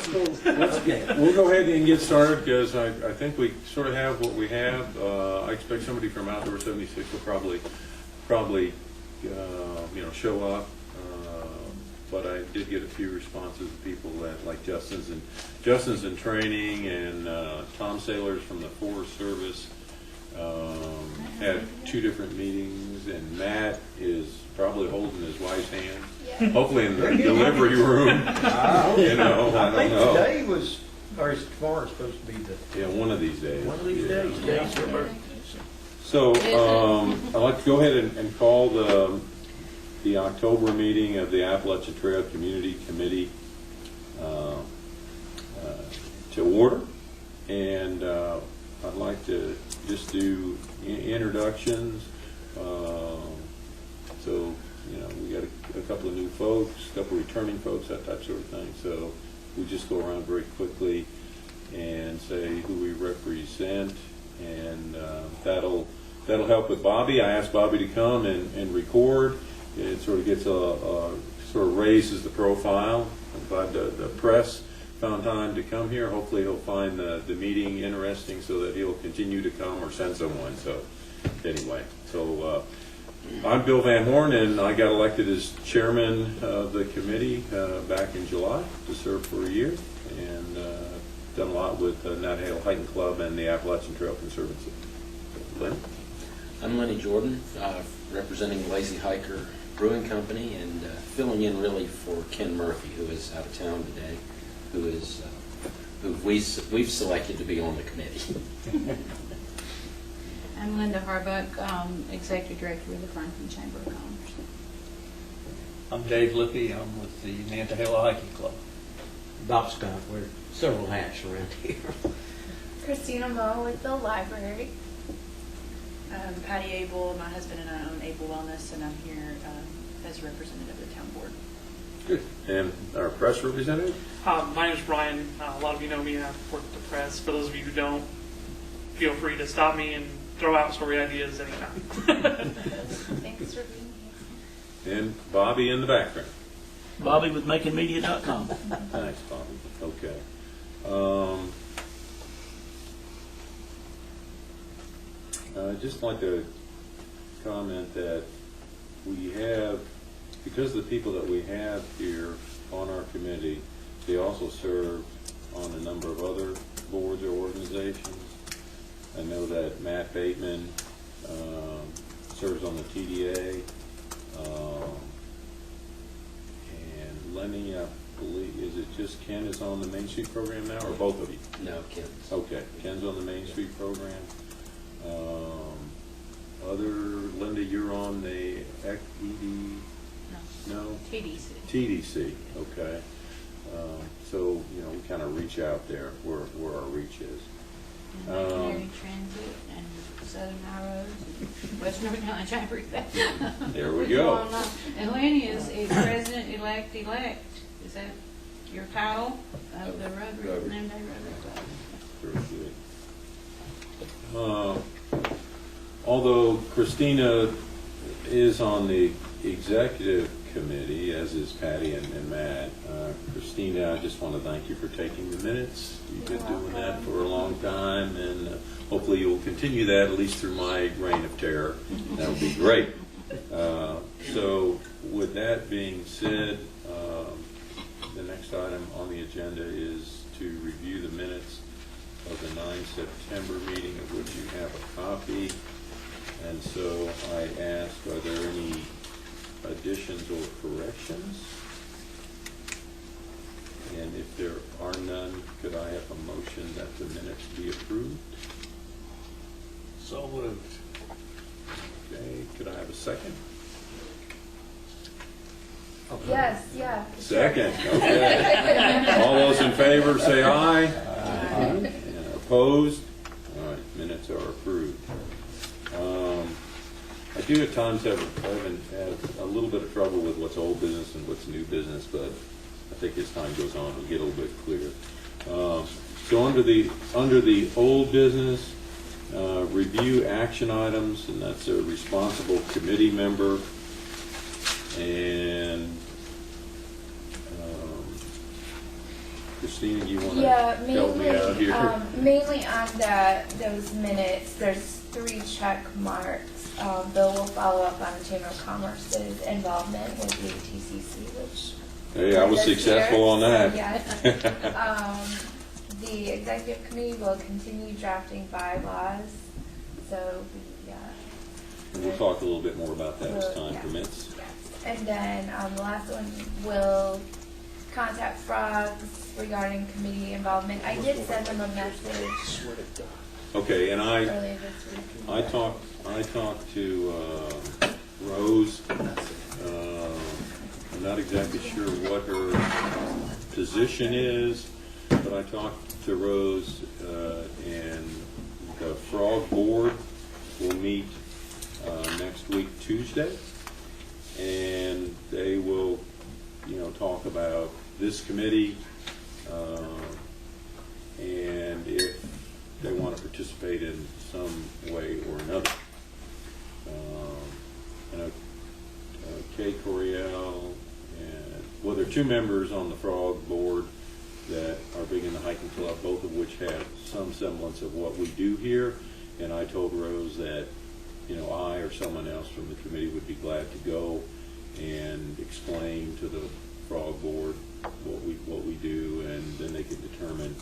We'll go ahead and get started because I think we sort of have what we have. I expect somebody from Outdoor 76 will probably show up. But I did get a few responses of people that like Justin's in training, and Tom Sailors from the Forest Service had 2 different meetings, and Matt is probably holding his wife's hand. Yeah. Hopefully in the delivery room. I don't know. Today was, or is tomorrow supposed to be the... Yeah, one of these days. One of these days. Today's her birthday. So I'd like to go ahead and call the October meeting of the Appalachian Trail Community Committee to order, and I'd like to just do introductions. So we got a couple of new folks, a couple of returning folks, that type sort of thing. So we just go around very quickly and say who we represent, and that'll help with Bobby. I asked Bobby to come and record. It sort of gets sort of raises the profile. I'm glad the press found time to come here. Hopefully he'll find the meeting interesting so that he'll continue to come or send someone. So anyway, I'm Bill Van Horn, and I got elected as chairman of the committee back in July to serve for a year, and done a lot with Natahale Hiking Club and the Appalachian Trail Conservancy. Lynn? I'm Lenny Jordan, representing Lazy Hiker Brewing Company, and filling in really for Ken Murphy, who is out of town today, who we've selected to be on the committee. I'm Linda Harbuck, Executive Director of the Franklin Chamber of Commerce. I'm Dave Lippy. I'm with the Natahale Hiking Club. Bob Scott. We're several hats around here. Christina Moe with the library. Patty Abel, my husband and I own Able Wellness, and I'm here as a representative of the town board. Good. And our press representative? My name is Brian. A lot of you know me. I've worked at the press. For those of you who don't, feel free to stop me and throw out story ideas anytime. Thanks for being here. And Bobby in the background. Bobby with MakingMedia.com. Thanks, Bobby. Okay. I'd just like to comment that we have, because the people that we have here on our committee, they also serve on a number of other boards or organizations. I know that Matt Bateman serves on the TDA, and Lenny, I believe, is it just Ken is on the Main Street program now, or both of you? No, Ken. Okay, Ken's on the Main Street program. Linda, you're on the ED? No? TDC. TDC, okay. So, we kind of reach out there where our reach is. Missionary Transit and Southern High Roads and West North Carolina Chamber. There we go. And Lenny is a president-elect. Is that your title of the Rotary? Named a Rotary Club. Very good. Although Christina is on the executive committee, as is Patty and Matt, Christina, I just want to thank you for taking the minutes. You've been doing that for a long time, and hopefully you'll continue that at least through my reign of terror. That would be great. So with that being said, the next item on the agenda is to review the minutes of the 9 September meeting, of which you have a copy. And so I ask, are there any additions or corrections? And if there are none, could I have a motion that the minutes be approved? So moved. Okay, could I have a second? Yes, yeah. Second, okay. All those in favor say aye. And opposed? All right, minutes are approved. I do at times have a little bit of trouble with what's old business and what's new business, but I think as time goes on, it'll get a little bit clearer. So under the old business, review action items, and that's a responsible committee member, and Christina, you want to Yeah, help me out here? mainly on those minutes, there's 3 check marks. Bill will follow up on Chamber of Commerce's involvement with the TCC, which. Hey, I was this successful year, on so that. yes. The executive committee will continue drafting bylaws, so the, And we'll talk a little bit more about that as time yeah. permits. Yes. And then the last one will contact Frogs regarding committee involvement. I did send them a message Okay, and earlier this week. I talked to Rose. I'm not exactly sure what her position is, but I talked to Rose, and the Frog Board will meet next week, Tuesday, and they will, talk about this committee, and if they want to participate in some way or another. I know Kay Coriel, and there are 2 members on the Frog Board that are big in the hiking club, both of which have some semblance of what we do here. And I told Rose that, I or someone else from the committee would be glad to go and explain to the Frog Board what we do, and then they can determine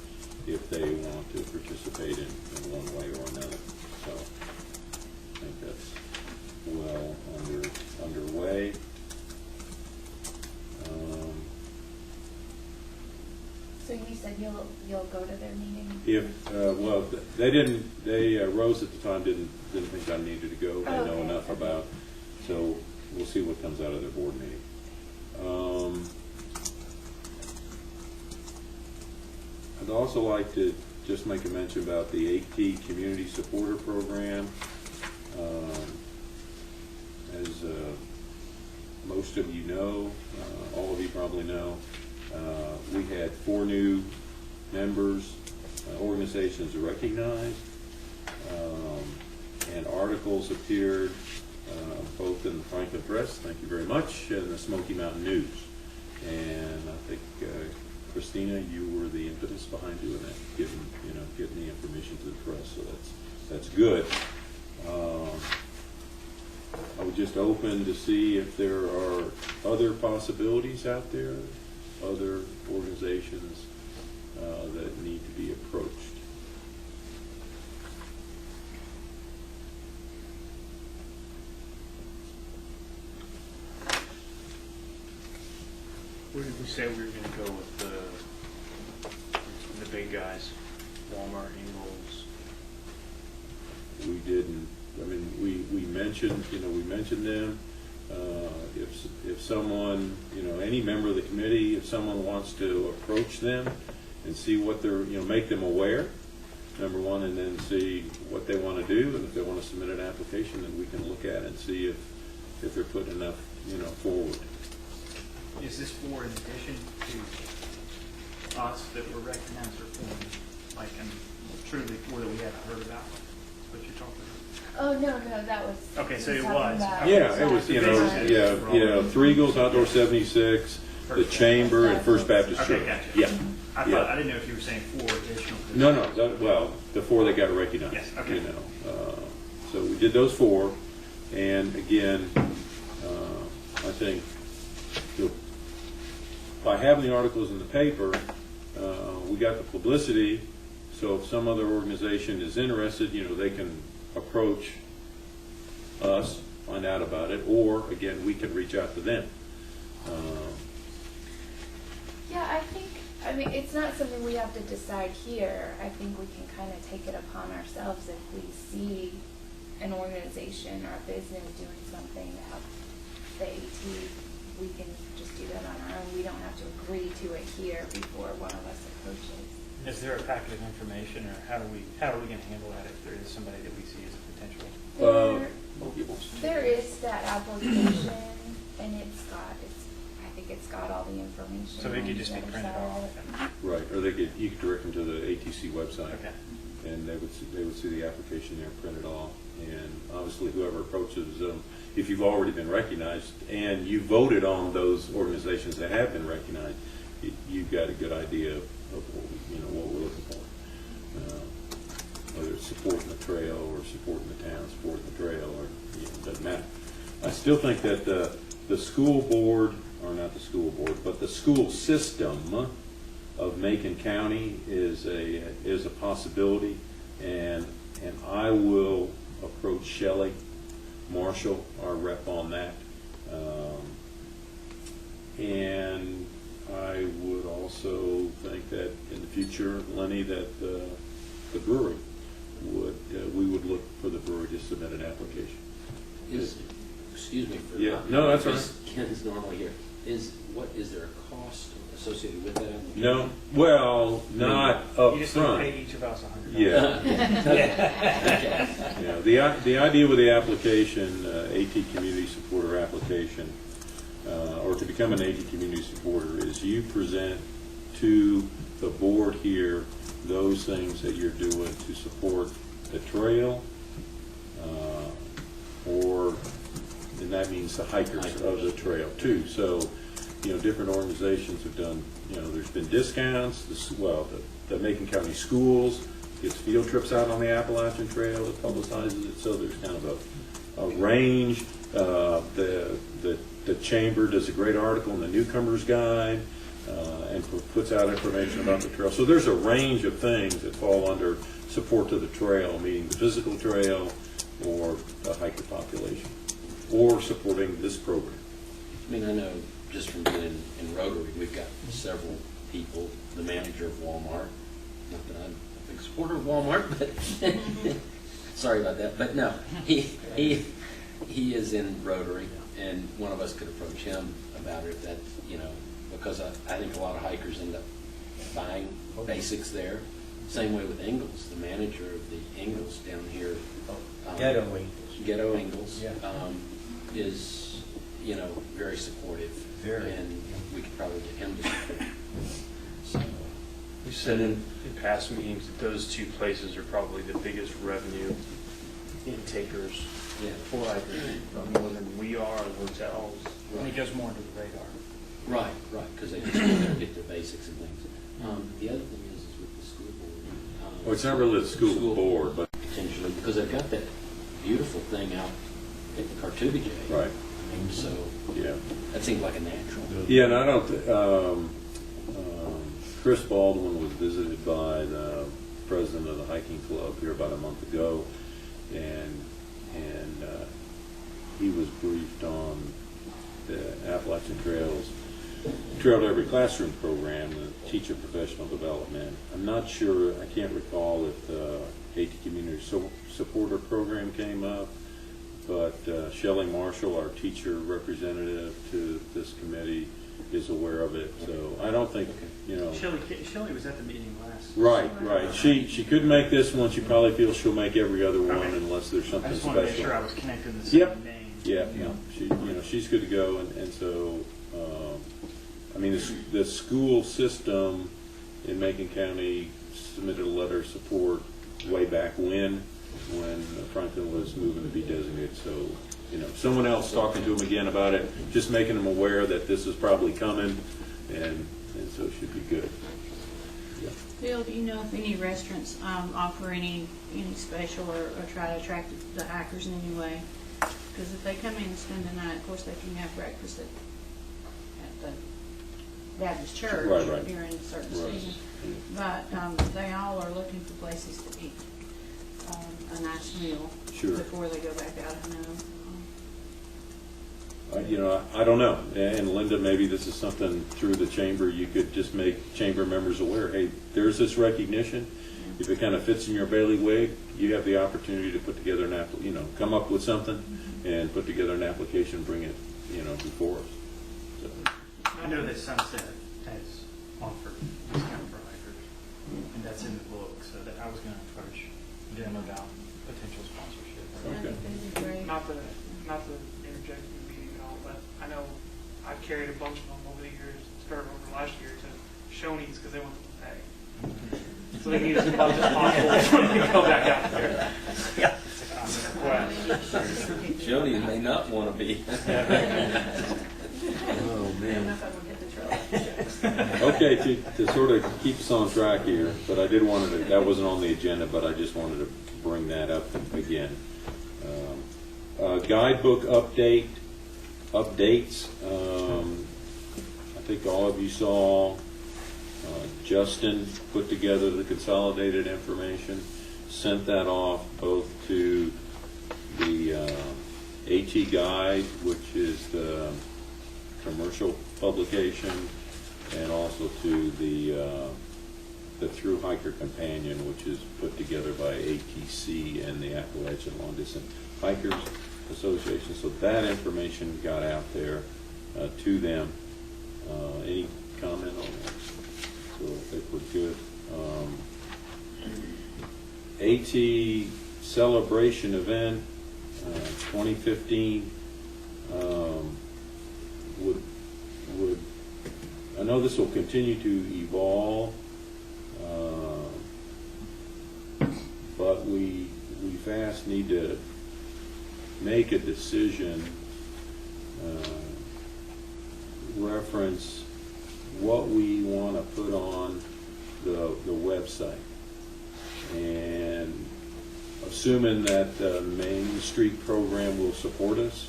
if they want to participate in one way or another. So I think that's well underway. So you said you'll go to their meeting? If they didn't. Rose at the time didn't think I needed to go. They know Okay. enough about. So we'll see what comes out of their board meeting. I'd also like to just make a mention about the AT Community Supporter Program. As most of you know, all of you probably know, we had 4 new members, organizations recognized, and articles appeared both in the Franklin Press, thank you very much, and the Smoky Mountain News. And I think, Christina, you were the impetus behind doing that, getting the information to the press, so that's good. I would just open to see if there are other possibilities out there, other organizations that need to be approached. Where did we say we were going to go with the big guys? Walmart, Ingles. We didn't. I mean, we mentioned them. If someone, any member of the committee, if someone wants to approach them and see what they're, make them aware, number one, and then see what they want to do, and if they want to submit an application, then we can look at it and see if they're putting enough, forward. Is this for in addition to us that were recognized or for, like, truly for that we haven't heard about? What you're talking about? Oh, no, that was. Okay, so it talking was. about- Yeah, it was, Three Eagles, Outdoor 76, the Chamber, and First Baptist Okay, Church. gotcha. Yeah. I didn't know if you were saying 4 additional. No, the 4 that got recognized. Yes, okay. So we did those 4, and again, I think by having the articles in the paper, we got the publicity, so if some other organization is interested, they can approach us, find out about it, or again, we can reach out to them. Yeah, I mean, it's not something we have to decide here. I think we can kind of take it upon ourselves if we see an organization or a business doing something to help the AT. We can just do that on our own. We don't have to agree to it here before one of us approaches. Is there a packet of information, or how are we going to handle that if there is somebody that we see as a potential? There is that application, and I think it's got all the information. So it could on just the be other printed side. off. Right, or you could direct them to the ATC website. Okay. And they would see the application there printed off. And obviously whoever approaches them, if you've already been recognized and you voted on those organizations that have been recognized, you've got a good idea of what what we're looking for. Whether it's supporting the trail or supporting the town, supporting the trail, or it doesn't matter. I still think that the school board, or not the school board, but the school system of Macon County is a possibility, and I will approach Shelley Marshall, our rep on that, and I would also think that in the future, Lenny, that the brewery we would look for the brewery to submit an application. Excuse me for Yeah, no, that's all right. Ken's normally here. Is there a cost associated with that application? No, well, not up You just need to front. pay each of us $100. Yeah. Yeah, the idea with the application, AT Community Supporter application, or to become an AT Community Supporter, is you present to the board here those things that you're doing to support the trail, and that means the hikers of the trail too. So, different organizations have done, there's been discounts, the Macon County Schools gets field trips out on the Appalachian Trail, it publicizes it, so there's kind of a range. The Chamber does a great article in the Newcomer's Guide, and puts out information about the trail. So there's a range of things that fall under support to the trail, meaning the physical trail or the hiker population, or supporting this program. I mean, I know just from being in Rotary, we've got several people, the manager of Walmart, not that I'm a big supporter of Walmart, but sorry about that, but no, he is in Rotary, and one of us could approach him about it if that, because I think a lot of hikers end up buying basics there. Same way with Ingalls, the manager of the Ingalls down here. Ghetto Ingalls. Ghetto Ingalls, Yeah. is, very supportive. Very. And we could probably get him to support. So, We said in past meetings that those two places are probably the biggest revenue intakers yeah. for hikers, more than we are, hotels. And it goes more into the radar. Right, because they just get the basics and things. The other thing is with the school board. Well, it's not really the school board, but Potentially, because they've got that beautiful thing out at the Cartubijay. right. So Yeah. that seems like a natural. Yeah, and I don't. Chris Baldwin was visited by the president of the hiking club here about a month ago, and he was briefed on the Appalachian Trails Trail to Every Classroom program, the teacher professional development. I'm not sure. I can't recall if the AT Community Supporter program came up. But Shelley Marshall, our teacher representative to this committee, is aware of it. So I don't think, Shelley was at the meeting last. Right. She couldn't make this one. She probably feels she'll make every other one unless there's I something just special. wanted to make sure I was connected to the same Yep. name. Yeah, she's good to go, and so, the school system in Macon County submitted a letter of support way back when Franklin was moving to be designated. So, someone else talking to him again about it, just making them aware that this is probably coming, and so it should be good. Yeah. Bill, do you know if any restaurants offer any special or try to attract the hikers in any way? Because if they come in and spend the night, of course, they can have breakfast at the Baptist church Right. during certain Right. seasons. But they all are looking for places to eat a nice meal Sure. before they go back out. I don't know. And Linda, maybe this is something through the chamber you could just make chamber members aware. Hey, there's this recognition. If it kind of fits in your bailiwick, you have the opportunity to put together come up with something and put together an application, bring it, before us. So, I know that Sunset has offered discount for hikers, and that's in the book, so that I was going to approach them about potential sponsorship. I think that'd be great. Not to interject in the meeting at all, but I know I've carried a bunch of them over the years, started over last year to Shoney's because they want to pay. So they need as much as possible when they go back out there. Well, Jody may not want to be. Oh, I don't know man. if I would hit the trail. Okay, to sort of keep us on track here, but I did want to, that wasn't on the agenda, but I just wanted to bring that up again. Guidebook updates. I think all of you saw Justin put together the consolidated information, sent that off both to the AT Guide, which is the commercial publication, and also to the Through Hiker Companion, which is put together by ATC and the Appalachian Long Distance Hikers Association. So that information got out there to them. Any comment on that? So I think we're good. AT celebration event 2015 would I know this will continue to evolve, but we fast need to make a decision, reference what we want to put on the website, and assuming that the Main Street program will support us,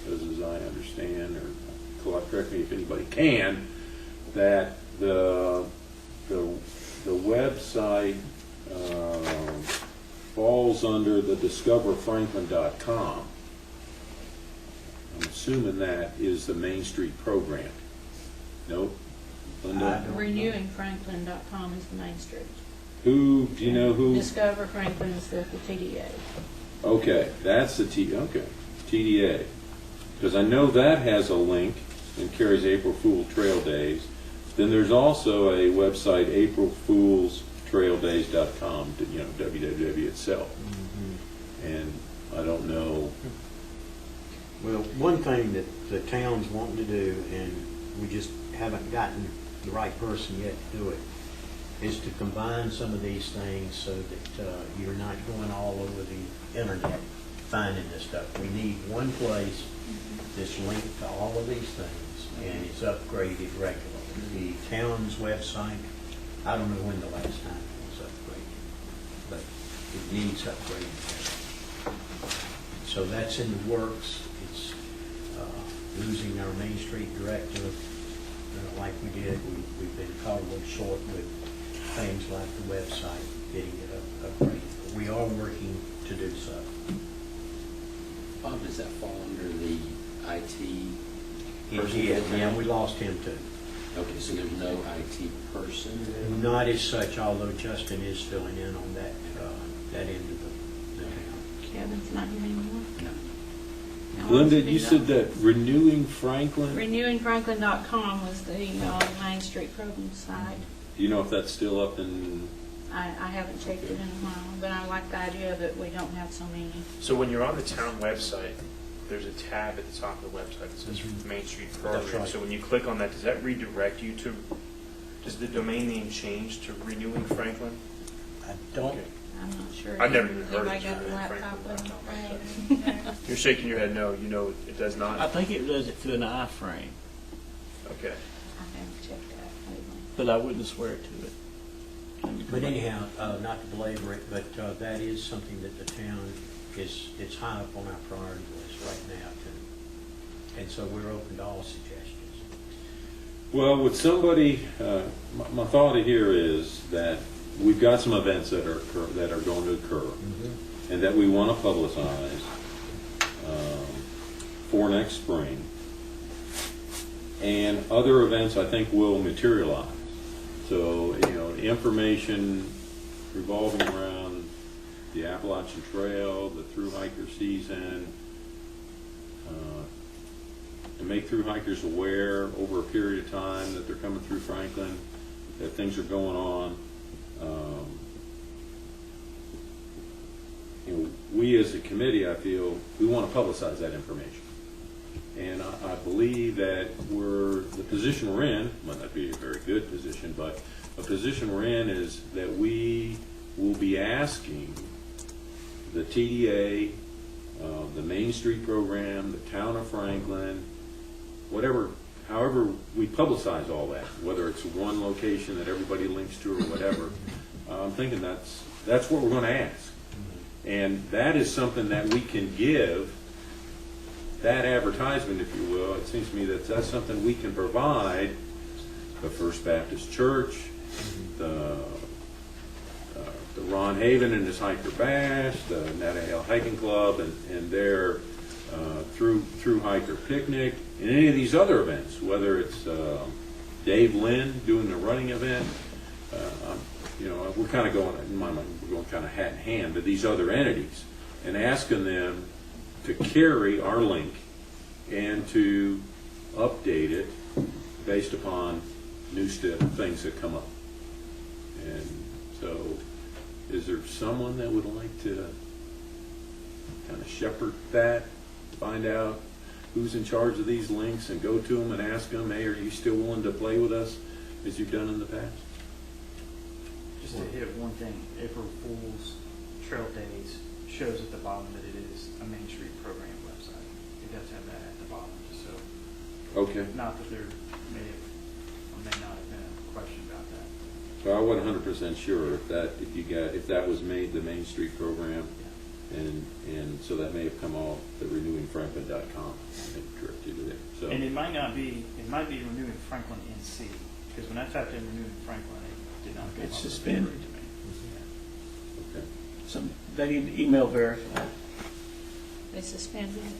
because as I understand, or correct me if anybody can, that the website falls under the discoverfranklin.com. I'm assuming that is the Main Street program. Nope. Linda? Renewingfranklin.com is the Main Street. Who, do you know who? Discover Franklin is the TDA. Okay, that's the TDA. Because I know that has a link and carries April Fool Trail Days. Then there's also a website, aprilfoolstraildays.com, www itself. Mm-hmm. And I don't know. Well, one thing that the town's wanting to do, and we just haven't gotten the right person yet to do it, is to combine some of these things so that you're not going all over the internet finding this stuff. We need one place that's linked to all of these things, and it's upgraded regularly. The town's website, I don't know when the last time it was upgraded, but it needs upgrading. So that's in the works. It's losing our Main Street director, like we did. We've been caught a little short with things like the website, getting it upgraded. But we are working to do so. Bob, does that fall under the IT person? Yeah, we lost him too. Okay, so there's no IT person? Not as such, although Justin is filling in on that end of the town. Kevin's not here anymore. No. No, Linda, it's you said that Renewing Franklin? Renewingfranklin.com was the Main Street program site. Do you know if that's still up in? I haven't checked it in a while, but I like the idea that we don't have so many. So when you're on the town website, there's a tab at the top of the website that says Main Street Program. That's right. So when you click on that, does that redirect you to, does the domain name change to Renewing Franklin? I don't. Okay. I'm not sure. I've never even heard of Anybody got the laptop with them? You're shaking your head no, you know it does not? I think it does it through an iframe, Okay. I haven't checked that lately. but I wouldn't swear to it. But anyhow, not to belabor it, but that is something that the town it's high up on our priority list right now too. And so we're open to all suggestions. Well, with somebody, my thought here is that we've got some events that are going to occur, and that we want to publicize for next spring. And other events I think will materialize. So, the information revolving around the Appalachian Trail, the through hiker season, to make through hikers aware over a period of time that they're coming through Franklin, that things are going on. We as a committee, I feel, we want to publicize that information. And I believe that the position we're in, might not be a very good position, but a position we're in is that we will be asking the TDA, the Main Street program, the town of Franklin, however we publicize all that, whether it's one location that everybody links to or whatever, I'm thinking that's what we're going to ask. And that is something that we can give, that advertisement, if you will. It seems to me that that's something we can provide the First Baptist Church, the Ron Haven and his Hiker Bash, the Natahale Hiking Club, and their through Hiker Picnic, and any of these other events, whether it's Dave Lynn doing the running event. We're kind of going, in my mind, we're going kind of hat in hand to these other entities and asking them to carry our link and to update it based upon new things that come up. And so, is there someone that would like to kind of shepherd that, find out who's in charge of these links and go to them and ask them, hey, are you still willing to play with us as you've done in the past? Just to hit one thing, April Fool's Trail Days shows at the bottom that it is a Main Street program website. It does have that at the bottom, just so. Okay. Not that there may have, or may not have been a question about that. So I wasn't 100% sure if that was made the Main Street program, and so that may have come off the renewingfranklin.com. I think correct you there. So. And it might be Renewing Franklin NC, because when I typed in Renewing Franklin, it did not come up. It's suspended. To me. Okay. They need to email verify. They suspended it.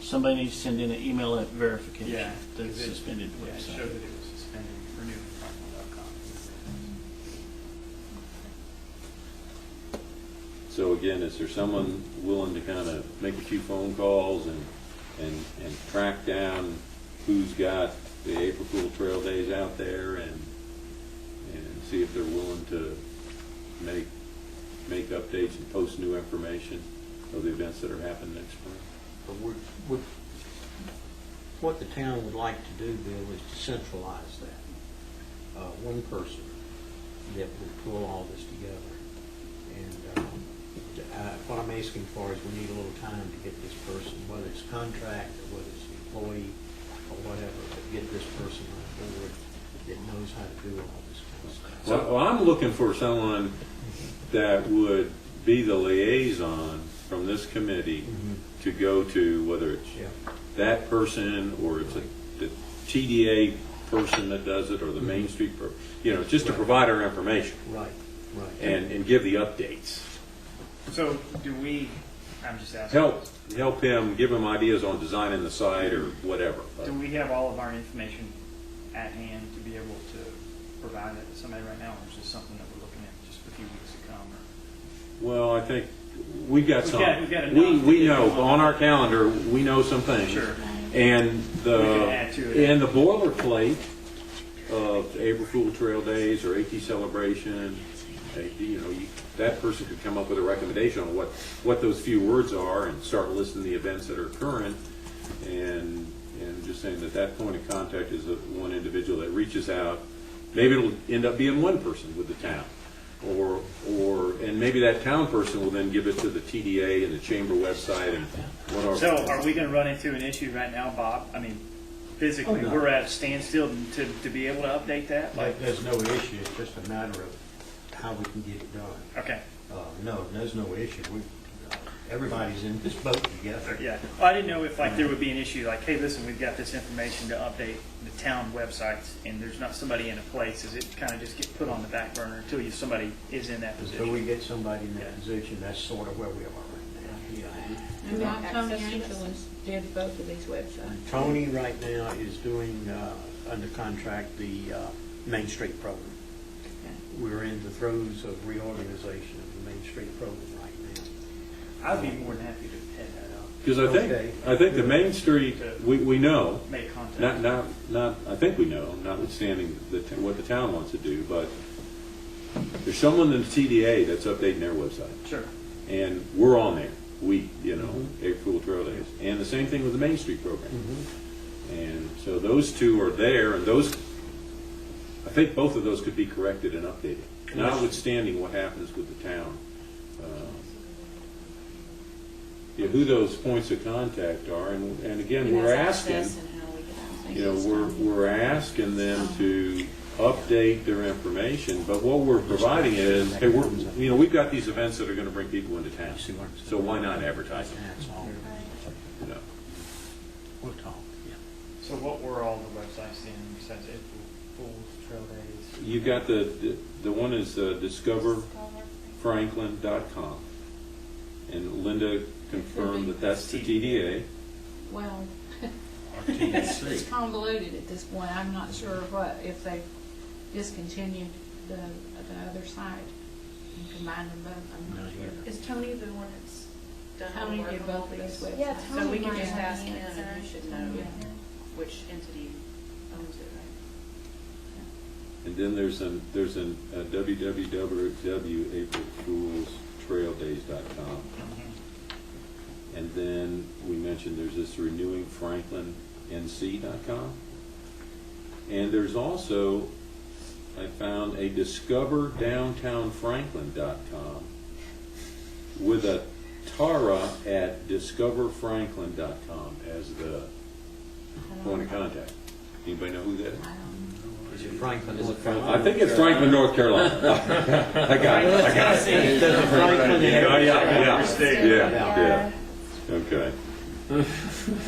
Somebody needs to send in an email at verification. Yeah. The 'cause suspended it website. showed that it was suspended, renewingfranklin.com. So again, is there someone willing to kind of make a few phone calls and track down who's got the April Fool Trail Days out there and see if they're willing to make updates and post new information of the events that are happening next spring? But what the town would like to do, Bill, is to centralize that. One person that would pull all this together. And what I'm asking for is we need a little time to get this person, whether it's contract or whether it's employee or whatever, but get this person on board that knows how to do all this kind of stuff. Well, I'm looking for someone that would be the liaison from this committee to go to, whether it's that person or it's the TDA person that does it or the Main Street person, just to provide our information. Right. And give the updates. So do we, I'm just asking. Help him, give him ideas on designing the site or whatever. Do we have all of our information at hand to be able to provide that to somebody right now, or is this something that we're looking at just a few weeks to come? Well, I think we've got some. We've got enough we know on our calendar. We know some things. Sure. And We can add to it. and the boilerplate of April Fool Trail Days or AT Celebration. That person could come up with a recommendation on what those few words are and start listing the events that are current, and just saying that point of contact is one individual that reaches out. Maybe it'll end up being one person with the town, and maybe that town person will then give it to the TDA and the chamber website and whatever. So are we going to run into an issue right now, Bob? I mean, physically, we're at a standstill to be able to update that? There's no issue. It's just a matter of how we can get it done. Okay. No, there's no issue. Everybody's in this boat together. Yeah. Well, I didn't know if there would be an issue like, hey, listen, we've got this information to update the town websites, and there's not somebody in a place. Does it kind of just get put on the back burner until somebody is in that position? Until we get somebody in that position, that's sort of where we are right now. Yeah. And Tony Angelis did both of these websites. Tony right now is doing, under contract, the Main Street program. We're in the throes of reorganization of the Main Street program right now. I'd be more than happy to head that up. Because I think the Main Street we know. Make contact. Not. I think we know, notwithstanding what the town wants to do, but there's someone in the TDA that's updating their website. Sure. And we're on there. April Fool Trail Days, and the same thing with the Main Street program. And so those two are there, and I think both of those could be corrected and updated, notwithstanding what happens with the town. Who those points of contact are, and again, we're asking. think you know, it's we're, time. we're asking them to update their information, but what we're providing is, hey, we're, you know, we've got these events that are gonna bring people into town, so why not advertise them, That's all. you know? We'll talk, yeah. So what were all the websites then, besides April Fool's, Trail Days? You've got the one is discoverfranklin.com, and Linda confirmed that that's the TDA. Well, TDC. it's convoluted at this point. I'm not sure if they've discontinued the other side and combined them both. I'm not sure. Is Tony the one that's done all the Tony work did on both all of those these? websites. Yeah, So Tony we can might just have ask the him, answer. and he should know Yeah. which entity owns it, right? And then there's an www.aprilfoolstraildays.com. And then we mentioned there's this renewingfranklinnc.com. And there's also, I found a discoverdowntownfranklin.com with a Tara at discoverfranklin.com as the point of contact. Anybody know who that is? I don't know. Is it Franklin, Is it North Franklin? I think it's Franklin, North Carolina. I got it. Franklin, Yeah. Yeah. Okay.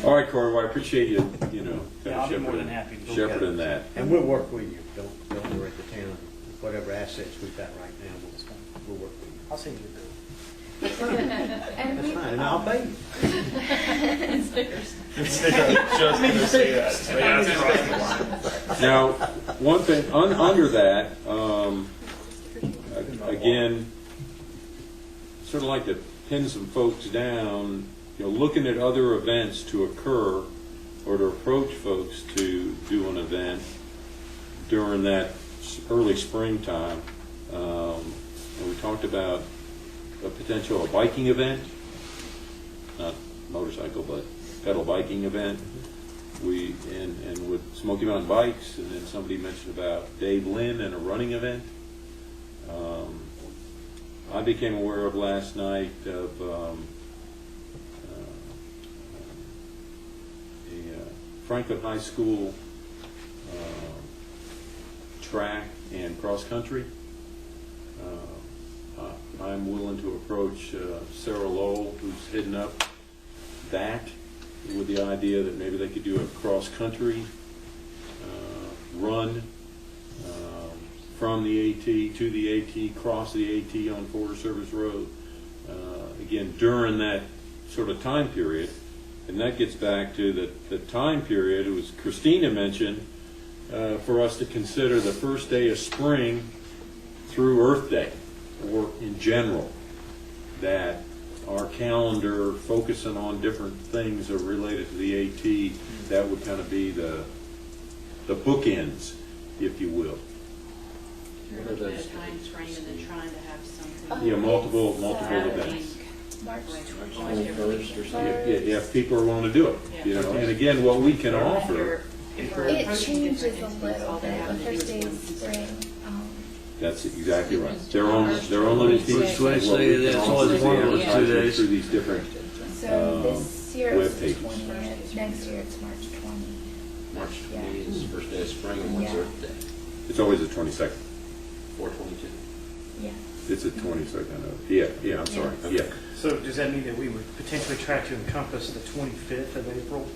All right, Corey, well, I appreciate you, you know, Yeah, I'll be more than happy to. shepherding that. And we'll work with you. Don't worry, the town, whatever assets we've got right now, we'll work with you. I'll send you a bill. And That's we, fine, and I'll pay you. Stickers. Just gonna say that. Now, one thing, under that, again, sort of like to pin some folks down, you know, looking at other events to occur or to approach folks to do an event during that early springtime. And we talked about a potential biking event, not motorcycle, but pedal biking event. And with Smoky Mountain Bikes, and then somebody mentioned about Dave Lynn and a running event. I became aware of last night of a Franklin High School track and cross country. I'm willing to approach Sarah Lowell, who's heading up that, with the idea that maybe they could do a cross-country run from the AT to the AT, cross the AT on Forest Service Road, again, during that sort of time period. And that gets back to the time period, it was Christina mentioned, for us to consider the first day of spring through Earth Day, or in general, that our calendar focusing on different things that are related to the AT, that would kind of be the bookends, if you will. You're looking at a time frame and then trying to have something. Yeah, multiple It's, events. March 21st or something. If people are willing to do it, you know. And again, what we can offer, If we're It approaching changes different a entities, little all they bit. have The to do first is day go of into spring, that's exactly right. Their own little piece. Which way say it is, always one of those 2 days. Through these different, so this year web it's pages. 20th, next year it's March 20. March 20 is the first day of spring, and what's Yeah. Earth Day? it's always the 22nd. 4/22. Yeah. It's the 22nd of, yeah, I'm sorry, yeah. So does that mean that we would potentially try to encompass the 25th of April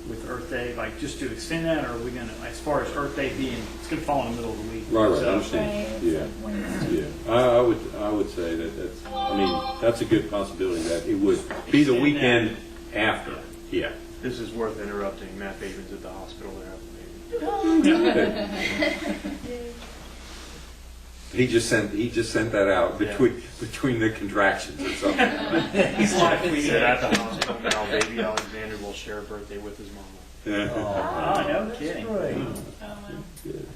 with Earth Day, like just to extend that, or are we gonna, as far as Earth Day being, it's gonna fall in the middle of the week? Right, I So- understand. Right, it's Yeah. like Wednesday. Yeah, I would say that's, I mean, that's a good possibility that it would be the weekend after, yeah. This is worth interrupting. Matt Bateman's at the hospital. They're having He just sent that out between the contractions or something. He's like, a baby. He said at the hospital now, baby Alexander will share a birthday with his mama. Yeah. Oh, no kidding. Oh, well. Good.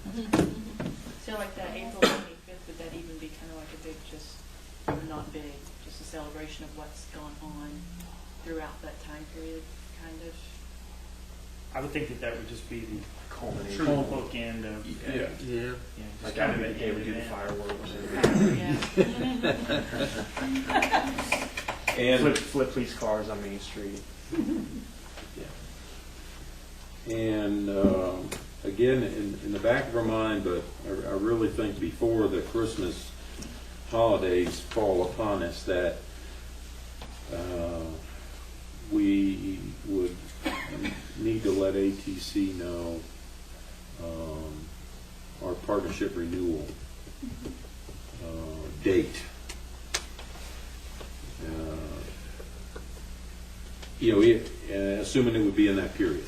So like that April 25th, would that even be kind of like a big, just, not big, just a celebration of what's gone on throughout that time period, kind of? I would think that would just be the Culmination. true bookend of, Yeah. Yeah. just Like kind how of we an would do the event. fireworks. Yeah. Flip police cars on Main Street. And again, in the back of our mind, but I really think before the Christmas holidays fall upon us, that we would need to let ATC know our partnership renewal date. Assuming it would be in that period.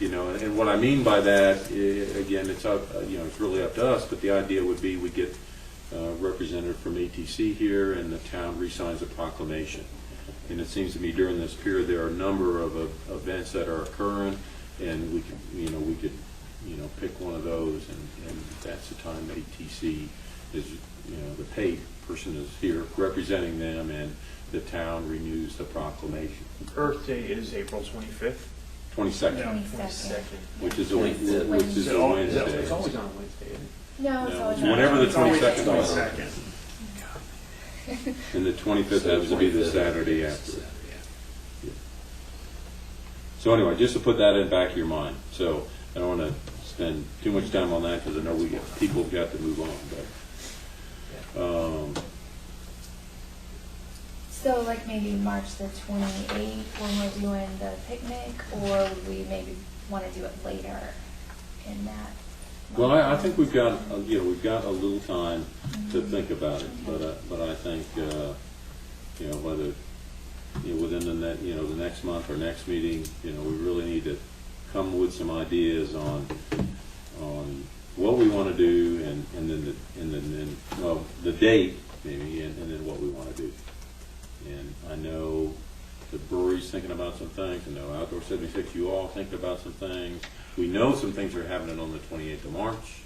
And what I mean by that, again, it's up, it's really up to us, but the idea would be we get a representative from ATC here and the town re-signs a proclamation. And it seems to me during this period there are a number of events that are occurring, and we could pick one of those, and that's the time ATC is, the paid person is here representing them, and the town renews the proclamation. Earth Day is April 25th. 22nd. 22nd. Which is a Wednesday. Wednesday. It's always on Wednesday, isn't it? No, it's No, always whenever the It's always 22nd was. 22nd. And the 25th happens to be the Saturday after. So anyway, just to put that in the back of your mind. So I don't want to spend too much time on that because I know people have got to move on. But So like maybe March the 28th when we're doing the picnic, or would we maybe want to do it later in that? well, I think we've got a little time to think about it. But I think whether within the next month or next meeting, we really need to come with some ideas on what we want to do, and then the date maybe, and then what we want to do. And I know the brewery's thinking about some things. I know Outdoor 76, you all think about some things. We know some things are happening on the 28th of March.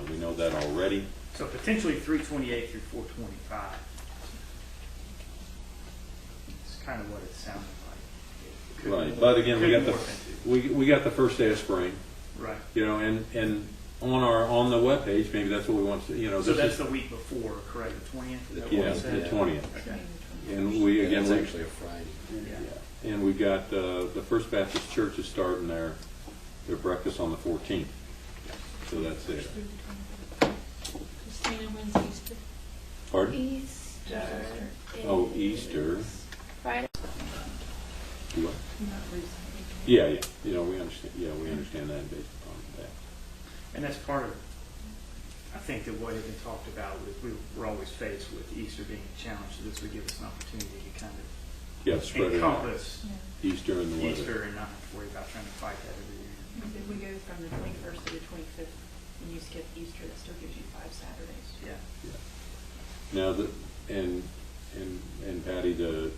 We know that already. So potentially 328 through 425. It's kind of what it sounded like. It could Right, morph- but again, could morph into. we got the first day of spring, Right. and on the webpage, maybe that's what we want to, So this that's is, the week before, correct? The 20th? Is that what yeah, you said? the 20th. Okay. And we, again, It's we, actually a Friday. Yeah. and we got, the First Baptist Church is starting their breakfast on the 14th. So that's it. Christina, when's Easter? Pardon? Easter. Oh, is Easter. Friday. Do what? Yeah, we understand, we understand that based upon that. And that's part of, I think, that what had been talked about, we're always faced with Easter being a challenge, so this would give us an opportunity to kind of Yeah, spread it out. encompass Easter and the weather. Easter and not have to worry about trying to fight that every year. If we go from the 21st to the 25th, and you skip Easter, that still gives you 5 Saturdays. Yeah. Now, and Patty, the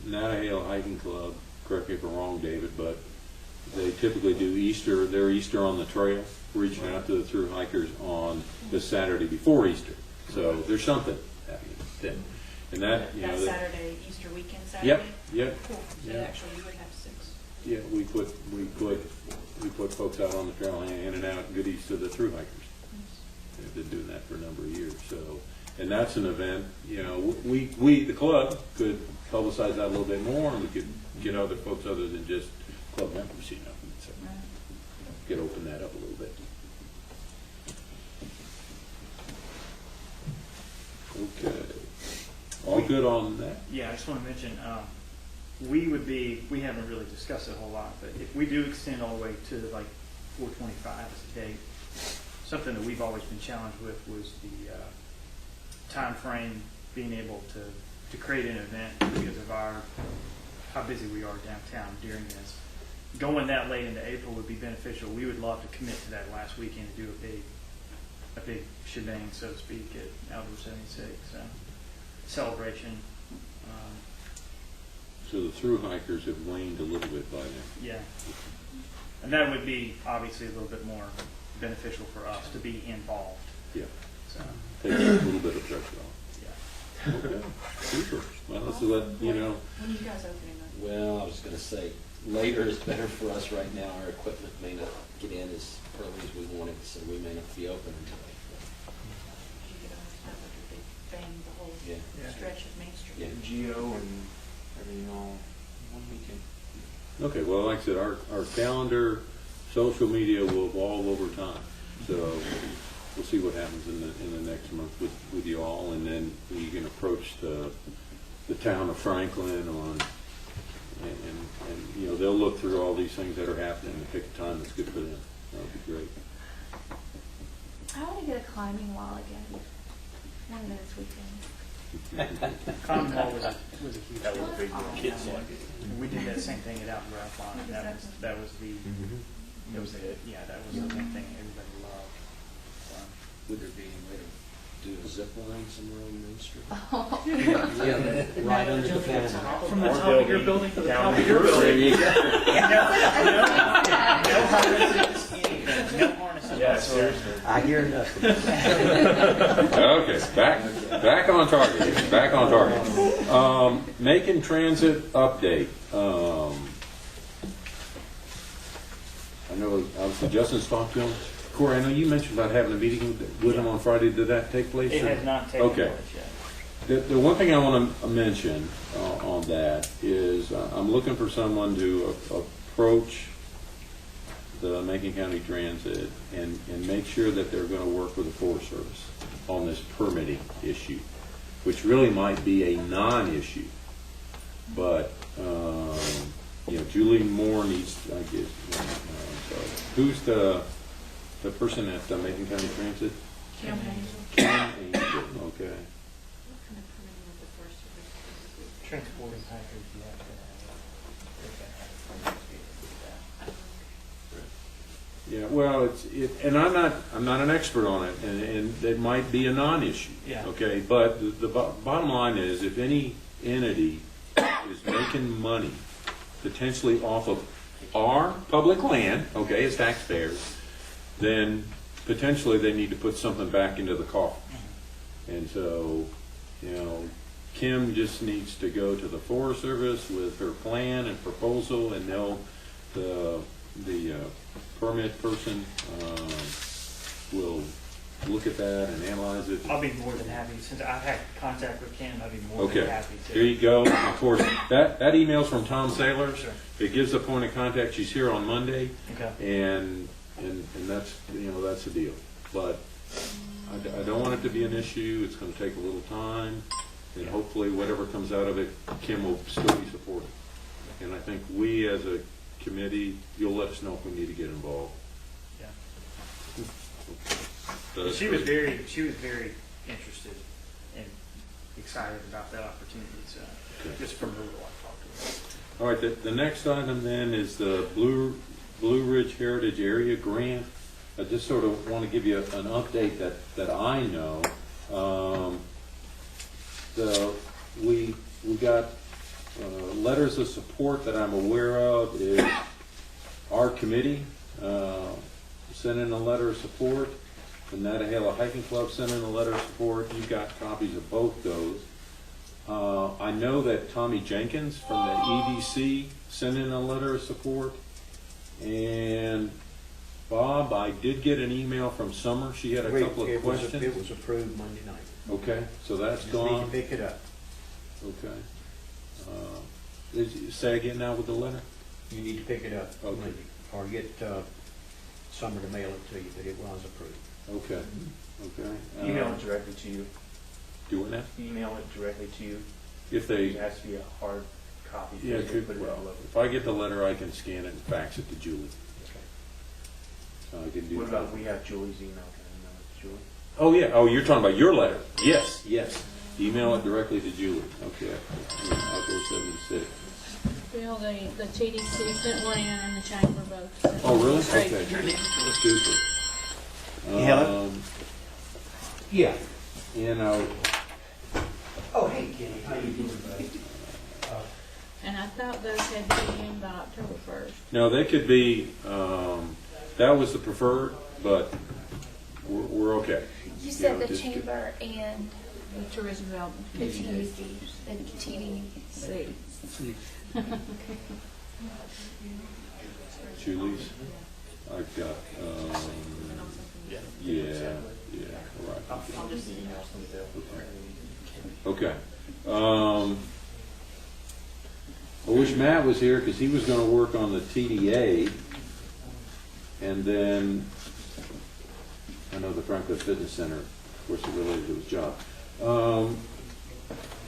Natahale Hiking Club, correct me if I'm wrong, David, but they typically do Easter, their Easter on the trail, reaching out to the thru hikers on the Saturday before Easter. So there's something happening then. And that, That Saturday, Easter weekend Saturday? Yep. Cool. So Yeah. actually, you would have 6. Yeah, we put folks out on the trail handing out goodies to the thru hikers. They've been doing that for a number of years. So, and that's an event. We the club could publicize that a little bit more, and we could get other folks other than just club members, so get open that up a little bit. Okay, all good on that? Yeah, I just want to mention, we haven't really discussed it a whole lot, but if we do extend all the way to like 425 as a date, something that we've always been challenged with was the time frame, being able to create an event because of how busy we are downtown during this. Going that late into April would be beneficial. We would love to commit to that last weekend and do a big shebang, so to speak, at Outdoor 76 celebration. So the thru hikers have waned a little bit by now. Yeah, and that would be obviously a little bit more beneficial for us to be involved. Yeah, So, takes a little bit of pressure off. yeah. Okay, super. Well, let's let When are you guys opening that? Well, I was going to say, later is better for us right now. Our equipment may not get in as early as we wanted, so we may not be open until April. You could always have like a big bang, the whole Yeah. stretch of Main Street. Yeah. Geo and everything all one weekend. Okay, well, like I said, our calendar, social media will evolve over time. So we'll see what happens in the next month with you all, and then you can approach the town of Franklin on, and you know, they'll look through all these things that are happening and pick a time that's good for them. That would be great. I want to get a climbing wall again. One of those weekends. Common Wall was a huge That was a big deal. deal. Kids like it. We did that same thing at Alton Grapevine. That was the, it was the, yeah, that was the one thing everybody loved. Would there be any way to do a zip line somewhere on Main Street? Yeah, right under the panel. From the Or top they'll of your be building to the down top of the your roof. building. No, No harnesses, anything. No harnesses. Yeah, whatsoever. seriously. I hear nothing. Okay, back on target. Back on target. Macon Transit update. I know obviously Justin's talked to him. Corey, I know you mentioned about having a meeting with him on Friday. Did that take place? It or- has not taken Okay. place yet. The one thing I want to mention on that is I'm looking for someone to approach the Macon County Transit and make sure that they're going to work with the Forest Service on this permitting issue, which really might be a non-issue. But, you know, Julie Moore needs, I guess, so who's the person at Macon County Transit? Kim Hazel. Kim Angel, okay. What kind of permitting with the Forest Service? Transporting hikers, you have to have. Yeah, well, and I'm not an expert on it, and it might be a non-issue. Yeah. Okay, but the bottom line is, if any entity is making money potentially off of our public land, okay, as taxpayers, then potentially they need to put something back into the coffers. And so, you know, Kim just needs to go to the Forest Service with her plan and proposal, and the permit person will look at that and analyze it. I'll be more than happy, since I've had contact with Ken, I'd be more than Okay, happy to. there you go. Of course, that email's from Tom Saylor. Sure. It gives the point of contact. She's here on Monday, Okay. and that's, you know, that's the deal. But I don't want it to be an issue. It's going to take a little time, and hopefully whatever comes out of it, Kim will still be supportive. And I think we, as a committee, you'll let us know if we need to get involved. Yeah. So She was very interested and excited about that opportunity, so, Okay. just from her, I talked to her. All right, the next item then is the Blue Ridge Heritage Area Grant. I just sort of want to give you an update that I know. We got letters of support that I'm aware of. Is our committee sent in a letter of support. The Nantahala Hiking Club sent in a letter of support. You've got copies of both those. I know that Tommy Jenkins from the EDC sent in a letter of support. And Bob, I did get an email from Summer. She had a couple of questions. It was approved Monday night. Okay, so that's Just need to gone. pick it up. Okay. Say again now with the letter? You need to pick it up Okay. Monday, or get Summer to mail it to you, but it was approved. Okay, okay. Email it directly to you. Doing that? Email it directly to you. If they, It has to be a hard copy. yeah, Put it in well, a letter. if I get the letter, I can scan it and fax it to Julie. So I can do What that. about, we have Julie's email, can I email it to Julie? Oh, yeah. Oh, you're talking about your letter. Yes, yes. Email it directly to Julie. Okay. I'll go 76. Bill, the TDC sent one in and the chamber both. sent Oh, one really? straight Okay. to you. Super. Yeah. Yeah. You know, Oh, hey, Kenny, how you doing, buddy? And I thought those had to be in by October 1st. no, they could be, that was the preferred, but we're okay. You said know, the just- chamber and The Tourism Development the Committee. TDC. Julie's. I've got, yeah, right. I'll just email somebody else. Okay. I wish Matt was here because he was going to work on the TDA, and then I know the Franklin Fitness Center, of course, is related to his job.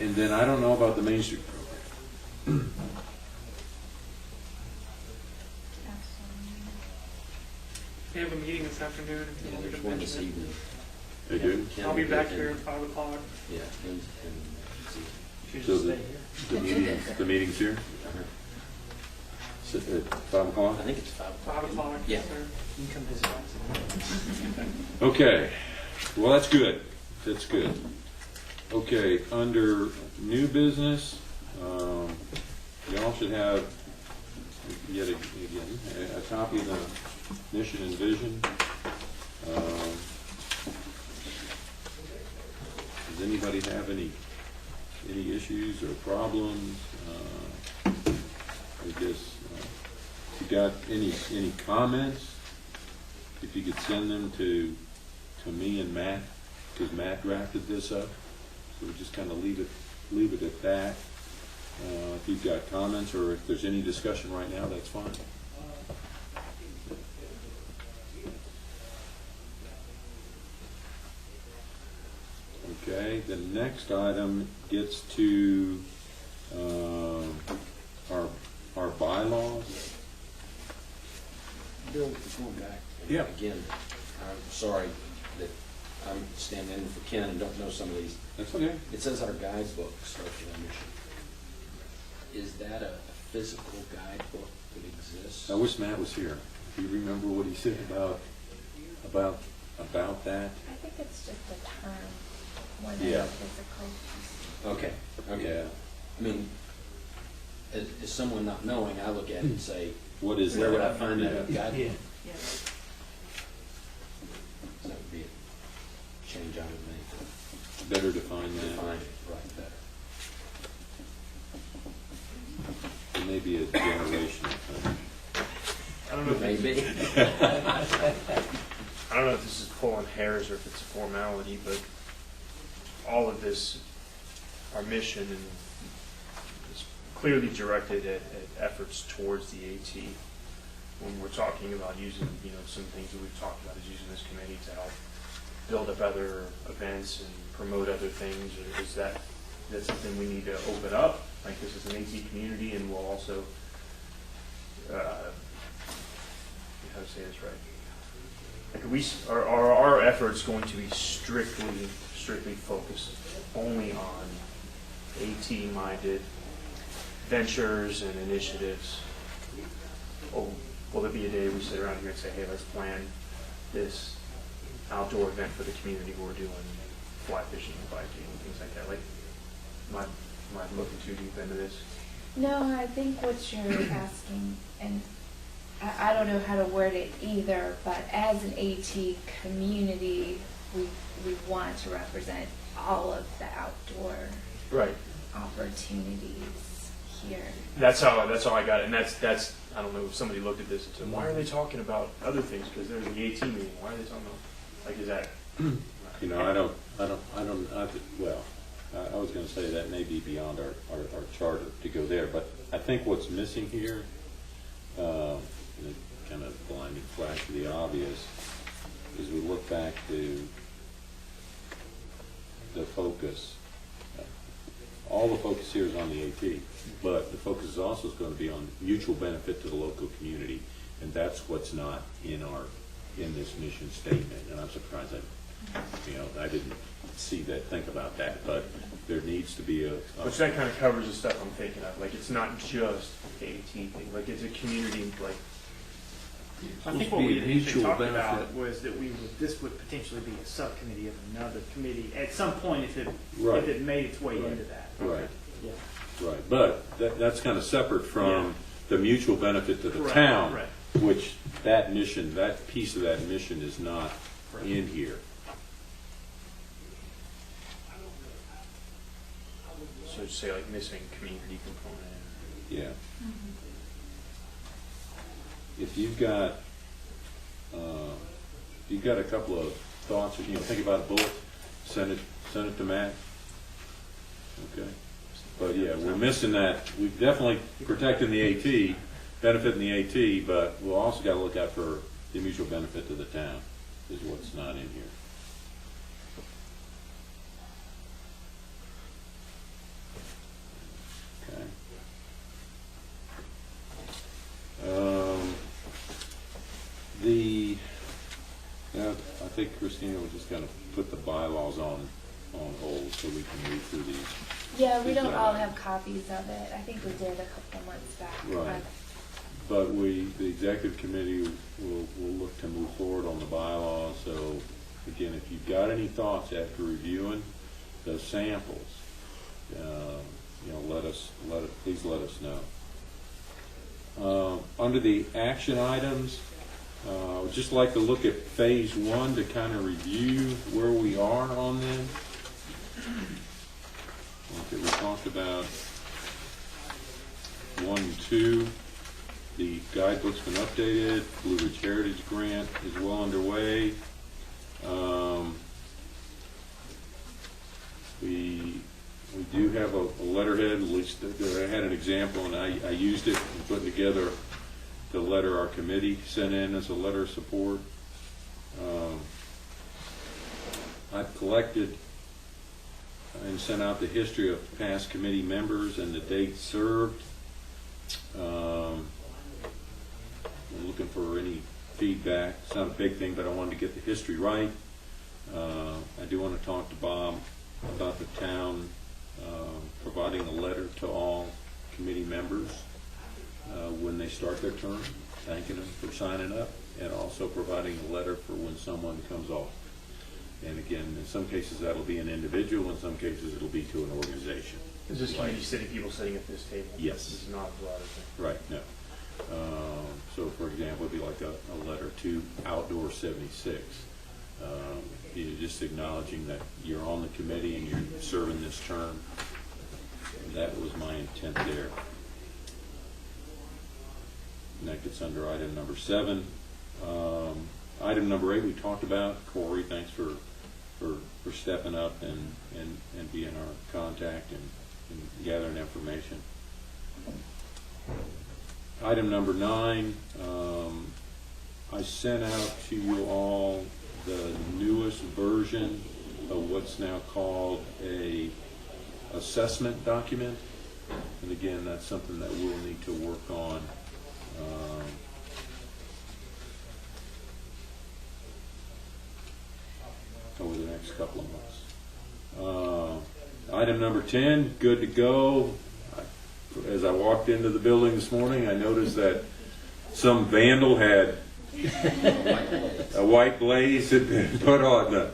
And then I don't know about the Main Street program. We have a meeting this afternoon. If you Yeah, want me there's to one this mention it. evening. They do? Ken I'll be will back attend. here at 5 o'clock. Yeah, and Should So just stay here. the meeting's here? uh-huh. Sit at 5 o'clock? I think it's 5 o'clock. 5 o'clock, Yeah. yes, sir. You can come visit us. Okay, well, that's good, that's good. Okay, under new business, y'all should have, yet again, a copy of the mission and vision. Does anybody have any issues or problems? I guess, if you got any comments, if you could send them to me and Matt, because Matt drafted this up. So we just kind of leave it at that. If you've got comments or if there's any discussion right now, that's fine. Okay, the next item gets to our bylaws. Bill, going back. Yeah. Again, I'm sorry that I'm standing in for Ken and don't know some of these. That's okay. It says our guidebook starts with our mission. Is that a physical guidebook that exists? I wish Matt was here. Do you remember what he said about that? I think it's just a term more than Yeah. a physical. Okay, okay. Yeah. I mean, as someone not knowing, I look at it and say, What is where that? would I find that Yeah. guidebook? Yeah. So that would be a change I would make Better define to that. define it right better. It may be a generational thing. I don't know if Maybe. I don't know if this is pulling hairs or if it's a formality, but all of this, our mission is clearly directed at efforts towards the AT. When we're talking about using, some things that we've talked about is using this committee to help build up other events and promote other things, or is that something we need to open up? Like this is an AT community and we'll also, how to say this right? Like are our efforts going to be strictly focused only on AT-minded ventures and initiatives? Or will there be a day we sit around here and say, hey, let's plan this outdoor event for the community where we're doing fly fishing and biking and things like that? Like, am I looking too deep into this? No, I think what you're asking, and I don't know how to word it either, but as an AT community, we want to represent all of the outdoor Right. opportunities here. That's how I got it, and that's I don't know if somebody looked at this and said, why are they talking about other things? Because there's an AT meeting. Why are they talking about? Like, is that? I was going to say that may be beyond our charter to go there, but I think what's missing here, and it kind of blinding flash to the obvious, is we look back to the focus. All the focus here is on the AT, but the focus is also going to be on mutual benefit to the local community, and that's what's not in this mission statement. And I'm surprised I didn't think about that, but there needs to be Which that kind of covers the stuff I'm thinking of. Like, it's not just an AT thing. Like, it's a community. Like, I think what we had initially talked about was that this would potentially be a subcommittee of another committee at some point if it made its way into that. right. Yeah. Right, but that's kind of separate from the mutual benefit to the Correct, town, correct. which that piece of that mission is not in here. so just say, like, missing community component. Yeah. If you've got a couple of thoughts, think about a bullet, send it to Matt. Okay. But yeah, we're missing that. We're definitely protecting the AT, benefiting the AT, but we'll also got to look out for the mutual benefit to the town, is what's not in here. Okay. I think Christina was just going to put the bylaws on hold so we can read through these. Yeah, we don't all have copies of it. I think we did a couple of months back. Right. But the executive committee will look to move forward on the bylaws. So again, if you've got any thoughts after reviewing the samples, please let us know. Under the action items, I would just like to look at phase 1 to kind of review where we are on them. Okay, we talked about 1 and 2. The guidebook's been updated. Blue Ridge Heritage Grant is well underway. We do have a letterhead. At least I had an example, and I used it in putting together the letter our committee sent in as a letter of support. I've collected and sent out the history of past committee members and the dates served. I'm looking for any feedback. It's not a big thing, but I wanted to get the history right. I do want to talk to Bob about the town providing a letter to all committee members when they start their term, thanking them for signing up, and also providing a letter for when someone comes off. And again, in some cases that'll be an individual, in some cases it'll be to an organization. Is this community city people sitting at this table? Yes. This is not a broader thing. Right, no. So for example, it'd be like a letter to Outdoor 76. You're just acknowledging that you're on the committee and you're serving this term. That was my intent there. And that gets under item number 7. Item number 8 we talked about. Corey, thanks for stepping up and being our contact and gathering information. Item number 9, I sent out to you all the newest version of what's now called a assessment document. And again, that's something that we'll need to work on over the next couple of months. Item number 10, good to go. As I walked into the building this morning, I noticed that some vandal had a white blaze had been put on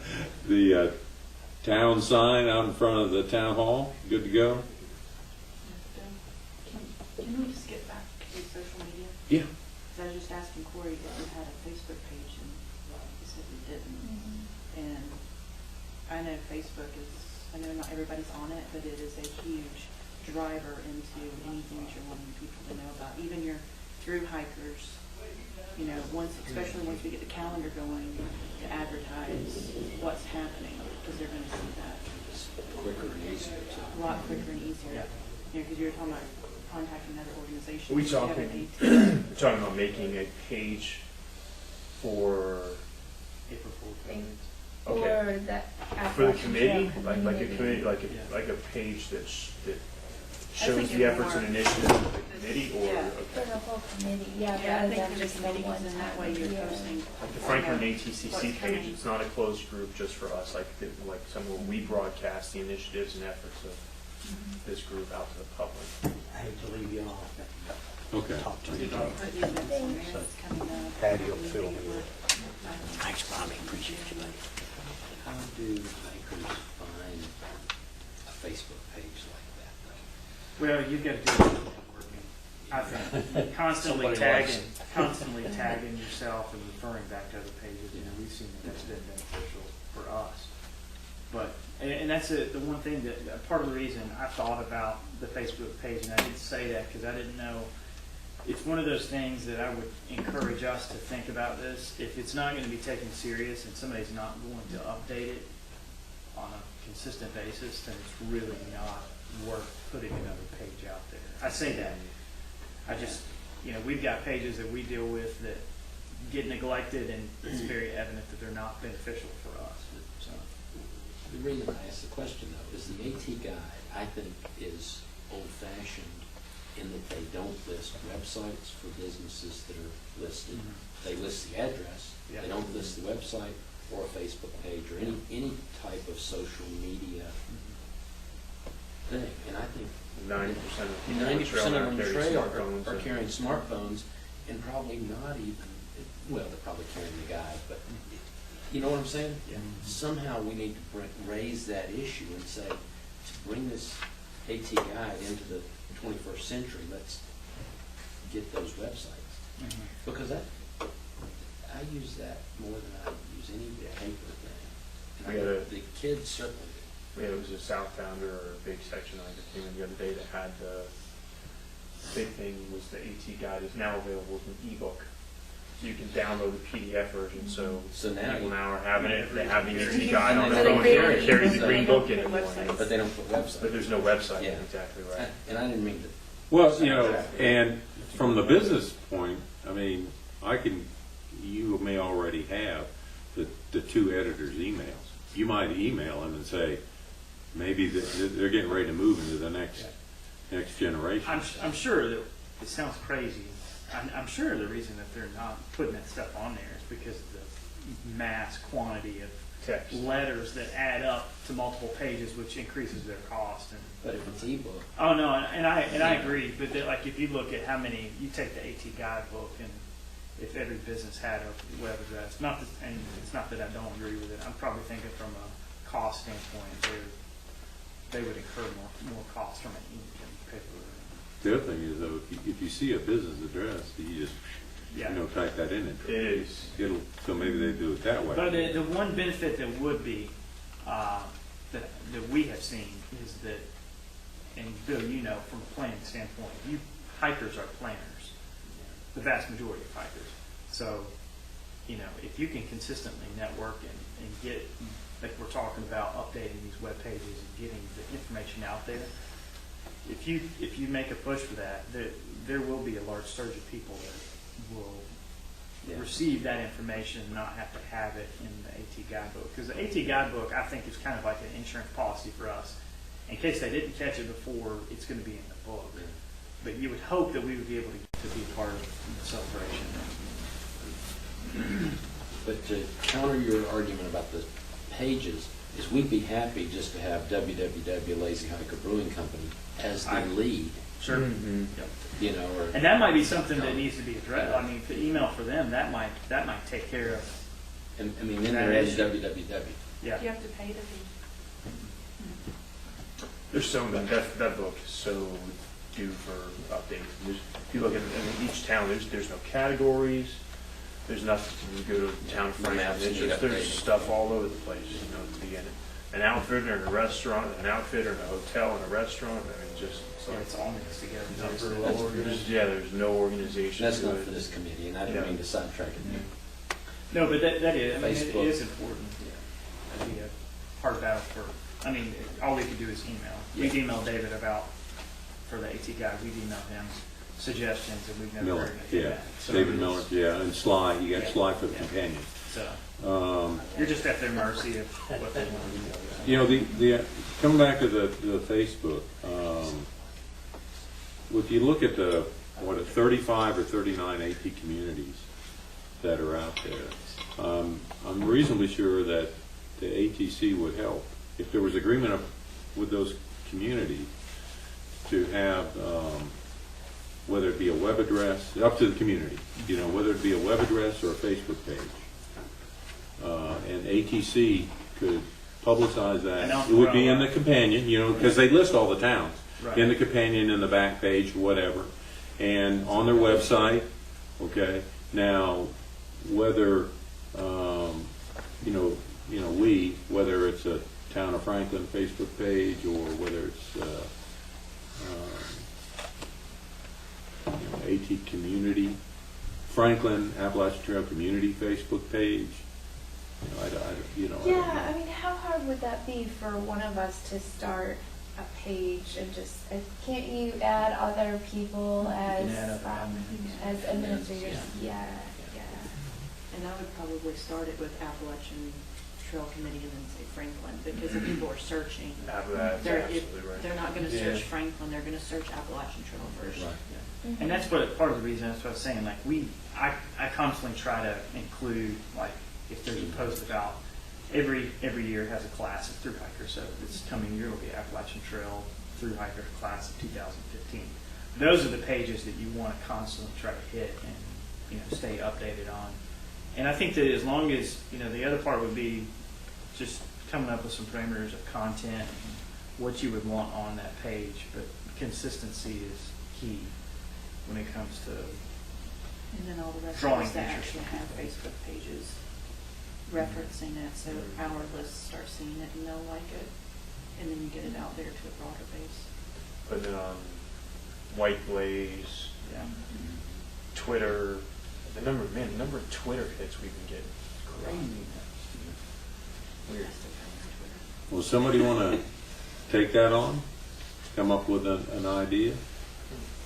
the town sign out in front of the town hall. Good to go? Can we just get back to social media? Yeah. Because I was just asking Corey if we had a Facebook page, and he said we didn't. And I know Facebook is, I know not everybody's on it, but it is a huge driver into anything that you're wanting people to know about. Even your through hikers, you know, especially once we get the calendar going, to advertise what's happening, because they're going to see that. It's quicker and easier too. A lot quicker and easier. You know, because you were talking about contacting another organization. We're talking about making a page for April Fool's Thank- Day. Okay. Or that for the Appalachian committee, Trail like a committee, like a page that shows think the it's efforts more- and initiatives of the committee, or Yeah. For the whole committee, yeah, Yeah, I rather think than for the just the committee, one because in that time way a you're year. posting. like the Franklin you know, ATCC what's page. coming. It's not a closed group just for us. Like somewhere we broadcast the initiatives and efforts of this group out to the public. I hate to leave you off. Okay. Talk to you. Put the events on there that's coming up. Patio Anything field. that would- Thanks, Bobby. Appreciate you, buddy. How do hikers find a Facebook page like that, though? Well, you've got to do it. I think constantly Somebody likes tagging yourself and referring back to other pages. You know, we've seen that that's been beneficial for us. But and that's the one thing that part of the reason I thought about the Facebook page, and I didn't say that because I didn't know. It's one of those things that I would encourage us to think about this. If it's not going to be taken serious and somebody's not going to update it on a consistent basis, then it's really not worth putting another page out there. I say that. I just, we've got pages that we deal with that get neglected, and it's very evident that they're not beneficial for us. So, The reason I asked the question, though, is the AT guide, I think, is old-fashioned in that they don't list websites for businesses that are listed. Mhm. They list the address. Yeah. They don't list the website or a Facebook page or any type of social media thing. And I think 90% of people 90% of them carry trail smartphones are and- carrying smartphones, and probably not even, well, they're probably carrying the guide, but you know what I'm saying? Yeah. Somehow we need to raise that issue and say, to bring this AT guide into the 21st century, let's get those websites. Mhm. Because I use that more than I use any paper thing. And We gotta- the kids certainly do. Yeah, it was a Southbounder or a big section I came in the other day that had the big thing was the AT guide is now available as an ebook. So you can download the PDF version. So now people you- now are having it. They have the AT Yeah. guide on So their they phone. carry It it. carries the So green they book don't in put it. websites. But they don't put websites. But there's no website. Yeah. Exactly right. And I didn't mean to. Well, and from the business point, I mean, you may already have the two editors' emails. You might email them and say, maybe they're getting ready to move into the next generation. I'm sure that it sounds crazy. I'm sure the reason that they're not putting that stuff on there is because of the mass quantity of Text. letters that add up to multiple pages, which increases their cost. And But if it's ebook, oh no, and I agree. But like if you look at how many, you take the AT guidebook, and if every business had a web address, and it's not that I don't agree with it. I'm probably thinking from a cost standpoint, they would incur more cost from an ink and paper. The other thing is, though, if you see a business address, you just, Yeah. type that in. It is. So maybe they do it that way. But the one benefit that would be, that we have seen is that, and Bill, from a planning standpoint, hikers are planners, the vast majority of hikers. So, if you can consistently network and get, like we're talking about, updating these web pages and getting the information out there, if you make a push for that, there will be a large surge of people that will receive that information and not have to have it in the AT guidebook. Because the AT guidebook, I think, is kind of like an insurance policy for us. In case they didn't catch it before, it's going to be in the book. But you would hope that we would be able to be part of the celebration. but to counter your argument about the pages, is we'd be happy just to have www. Lazy Hiker Brewing Company as the lead. Sure. Mm-hmm. Yep. Or And that might be something that needs to be addressed. I mean, the email for them, that might take care of. and I mean, then there is www. Yeah. You have to pay to be. There's so many. That book is so due for updates. If you look at each town, there's no categories. There's nothing. You go to town No maps Franklin, need there's updating. stuff all over the place. To be in an outfitter and a restaurant, an outfitter and a hotel and a restaurant. I mean, just it's like It's all mixed together. Not It's very very well well organized. There's no organization. That's to not it. for this committee, and I didn't Yeah. mean to sidetrack it. No, but that is, I mean, it Facebook. is important. It'd be a hard battle for, all we could do is email. We've Yeah. emailed David for the AT guy, we've emailed him suggestions, and we've never Miller, heard anything yeah. back. So David it's- Miller, yeah, and Sly, you got Yeah. Sly for the Yeah. companion. So, you're just at their mercy of what they want to do. The coming back to the Facebook, if you look at 35 or 39 AT communities that are out there, I'm reasonably sure that the ATC would help if there was agreement with those communities to have, whether it be a web address, up to the community, whether it be a web address or a Facebook page. And ATC could publicize that. It would be in the companion, because they list all the towns. Right. In the companion, in the back page, whatever. And on their website, okay? Now, whether, whether it's a Town of Franklin Facebook page or whether it's AT Community, Franklin Appalachian Trail Community Facebook page. I don't know. Yeah, I mean, how hard would that be for one of us to start a page and just, can't you add other people as, can add other as administrators? Yeah, yeah. And I would probably start it with Appalachian Trail Committee and then say Franklin, because if people are searching, That's they're, absolutely right. they're not gonna Yeah. search Franklin, they're gonna search Appalachian Trail first. Right. Mhm. And that's what part of the reason, that's what I was saying, like I constantly try to include, like, if there's a post about every year has a class of through hikers, so this coming year will be Appalachian Trail through hiker class of 2015. Those are the pages that you want to constantly try to hit and stay updated on. And I think that as long as the other part would be just coming up with some parameters of content and what you would want on that page, but consistency is key when it comes to And then all the rest of Drawing us that features. actually have Facebook pages referencing it, so our lists start seeing it and they'll like it, and then you get it out there to a broader base. Putting it on White Blaze, yeah. Twitter. The number of Twitter hits we've been getting is crazy. Weird. Well, somebody want to take that on? Come up with an idea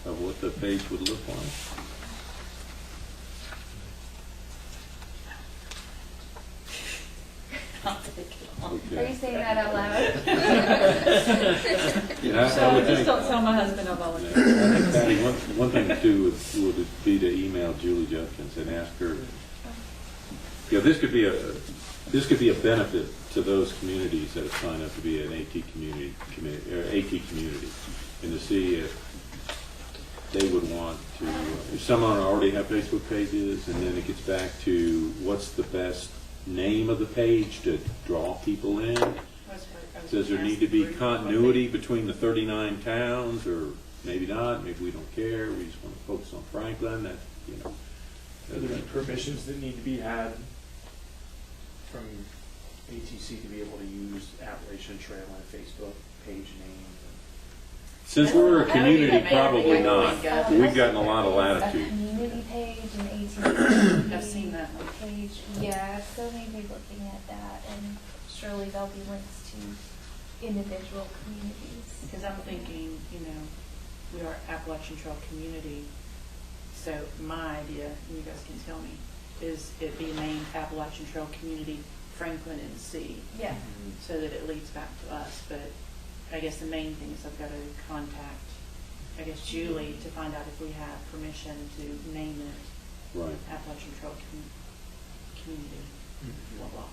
of what the page would look like? I'll take it on. Okay. Are you saying that out loud? Yeah, I So would just think, don't tell my husband I'll volunteer. I think, Patty, one thing to do would be to email Julie Judkins and ask her, this could be a benefit to those communities that have signed up to be an AT community, and to see if they would want to, if someone already have Facebook pages, and then it gets back to what's the best name of the page to draw people in. Does there need to be continuity between the 39 towns, or maybe not? Maybe we don't care. We just want to focus on Franklin. That Are there any permissions that need to be had from ATC to be able to use Appalachian Trail on a Facebook page name? Since we're a That would be community, the main probably thing not. we got. We've gotten a lot of A latitude. community page, an AT. I've seen that one. Page, yeah, so maybe looking at that, and surely there'll be links to individual communities. Because I'm thinking, we are Appalachian Trail community, so my idea, and you guys can tell me, is it be named Appalachian Trail Community Franklin NC, Yeah. so that it leads back to us. But I guess the main thing is I've got to contact, Julie to find out if we have permission to name it Right. Appalachian Trail Community, blah, blah.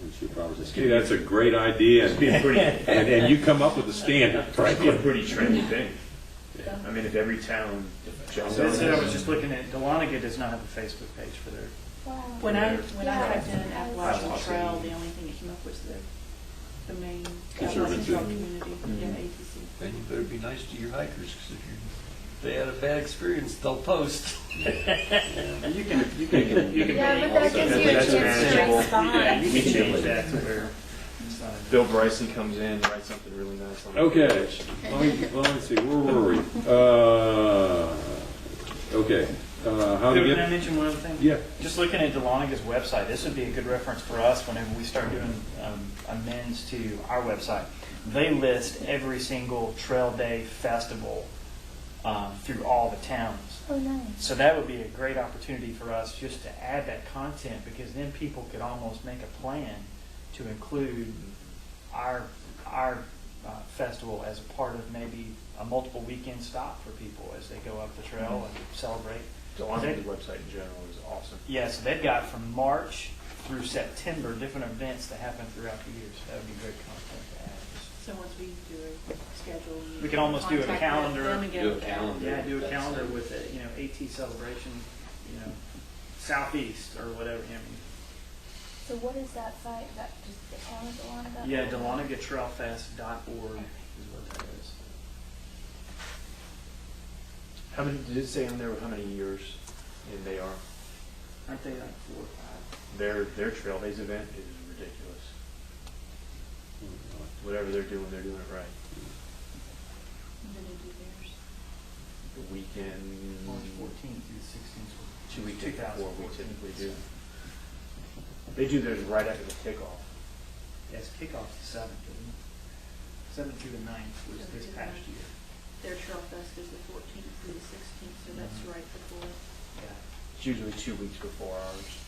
And she'll probably say, hey, that's a great idea. It'd be a pretty, And you come up with the standard. it'd be a pretty trendy thing. Yeah. I mean, if every town jumps So on that's it. I was it. just looking at Dahlonega does not have a Facebook page for their. Wow. When I Yeah. typed in Appalachian Appalachian. Trail, the only thing that came up was the main Appalachian Conservancy. Trail Community, yeah, ATC. Then you better be nice to your hikers, because if they had a bad experience, they'll post. You can Yeah, but that gives you a That's chance to manageable. respond. Yeah, you can change that to where it's not. Bill Bryson comes in, writes something really nice on the Okay, page. let me see, where were we? Okay, how to Can I get, mention one other thing? yeah, Just looking at Dahlonaga's website, this would be a good reference for us whenever we start doing amends to our website. They list every single trail day festival through all the towns. Oh, nice. So that would be a great opportunity for us just to add that content, because then people could almost make a plan to include our festival as a part of maybe a multiple weekend stop for people as they go up the trail and celebrate. Dahlonaga's website in general is awesome. Yeah, so they've got from March through September different events that happen throughout the year. So that would be great content to add. So once we do a schedule. you We can almost do a contact calendar. them and get Do a it down. calendar. Yeah, do a calendar with a AT celebration, southeast or whatever. So what is that site? That just the town of Dahlonega? Yeah, DahlonagaTrailFest.org is what that is. How many, did it say on there how many years in they are? Aren't they like 4 or 5? Their Trail Days event is ridiculous. Whatever they're doing it right. When do they do theirs? The weekend, March 14th through the 16th. 2 weeks before we 2014. typically do. They do theirs right after the kickoff. Yes, kickoff's the 7th, isn't it? 7th through the 9th was this past year. Their Trail Fest is the 14th through the 16th, so that's right before it. Yeah. It's usually 2 weeks before ours.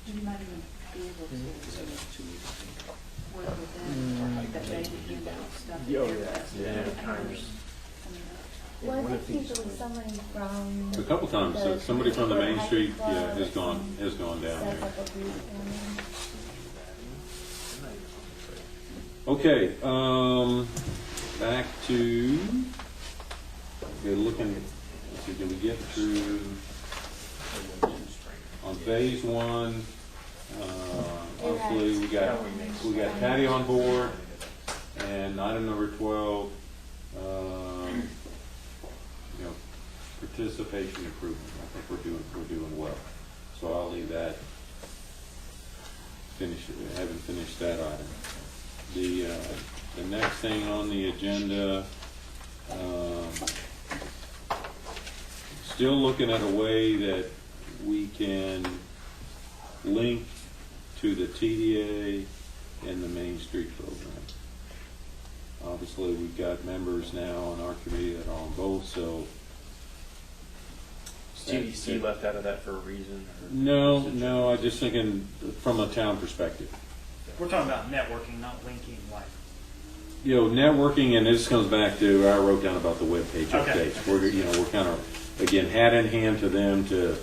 You might even be able to work with them, that they can hand out stuff. at Oh, their yeah. fest. Yeah. I know Times. there's coming up. Well, I think usually someone from. A couple times, somebody from the Main Street, yeah, has gone down Set there. up a booth for them. Okay, back to, we're looking, let's see, did we get through, on phase one, hopefully we got Patty on board, and item number 12, you know, participation improvement. I think we're doing well. So I'll leave that, haven't finished that item. The next thing on the agenda, still looking at a way that we can link to the TDA and the Main Street program. Obviously, we've got members now on our committee that are on both, so. Is TDC left out of that for a reason? Or No, I'm just thinking from a town perspective. We're talking about networking, not linking like. You know, networking, and this comes back to, I wrote down about the webpage Okay. updates. We're kind of, again, hat in hand to them to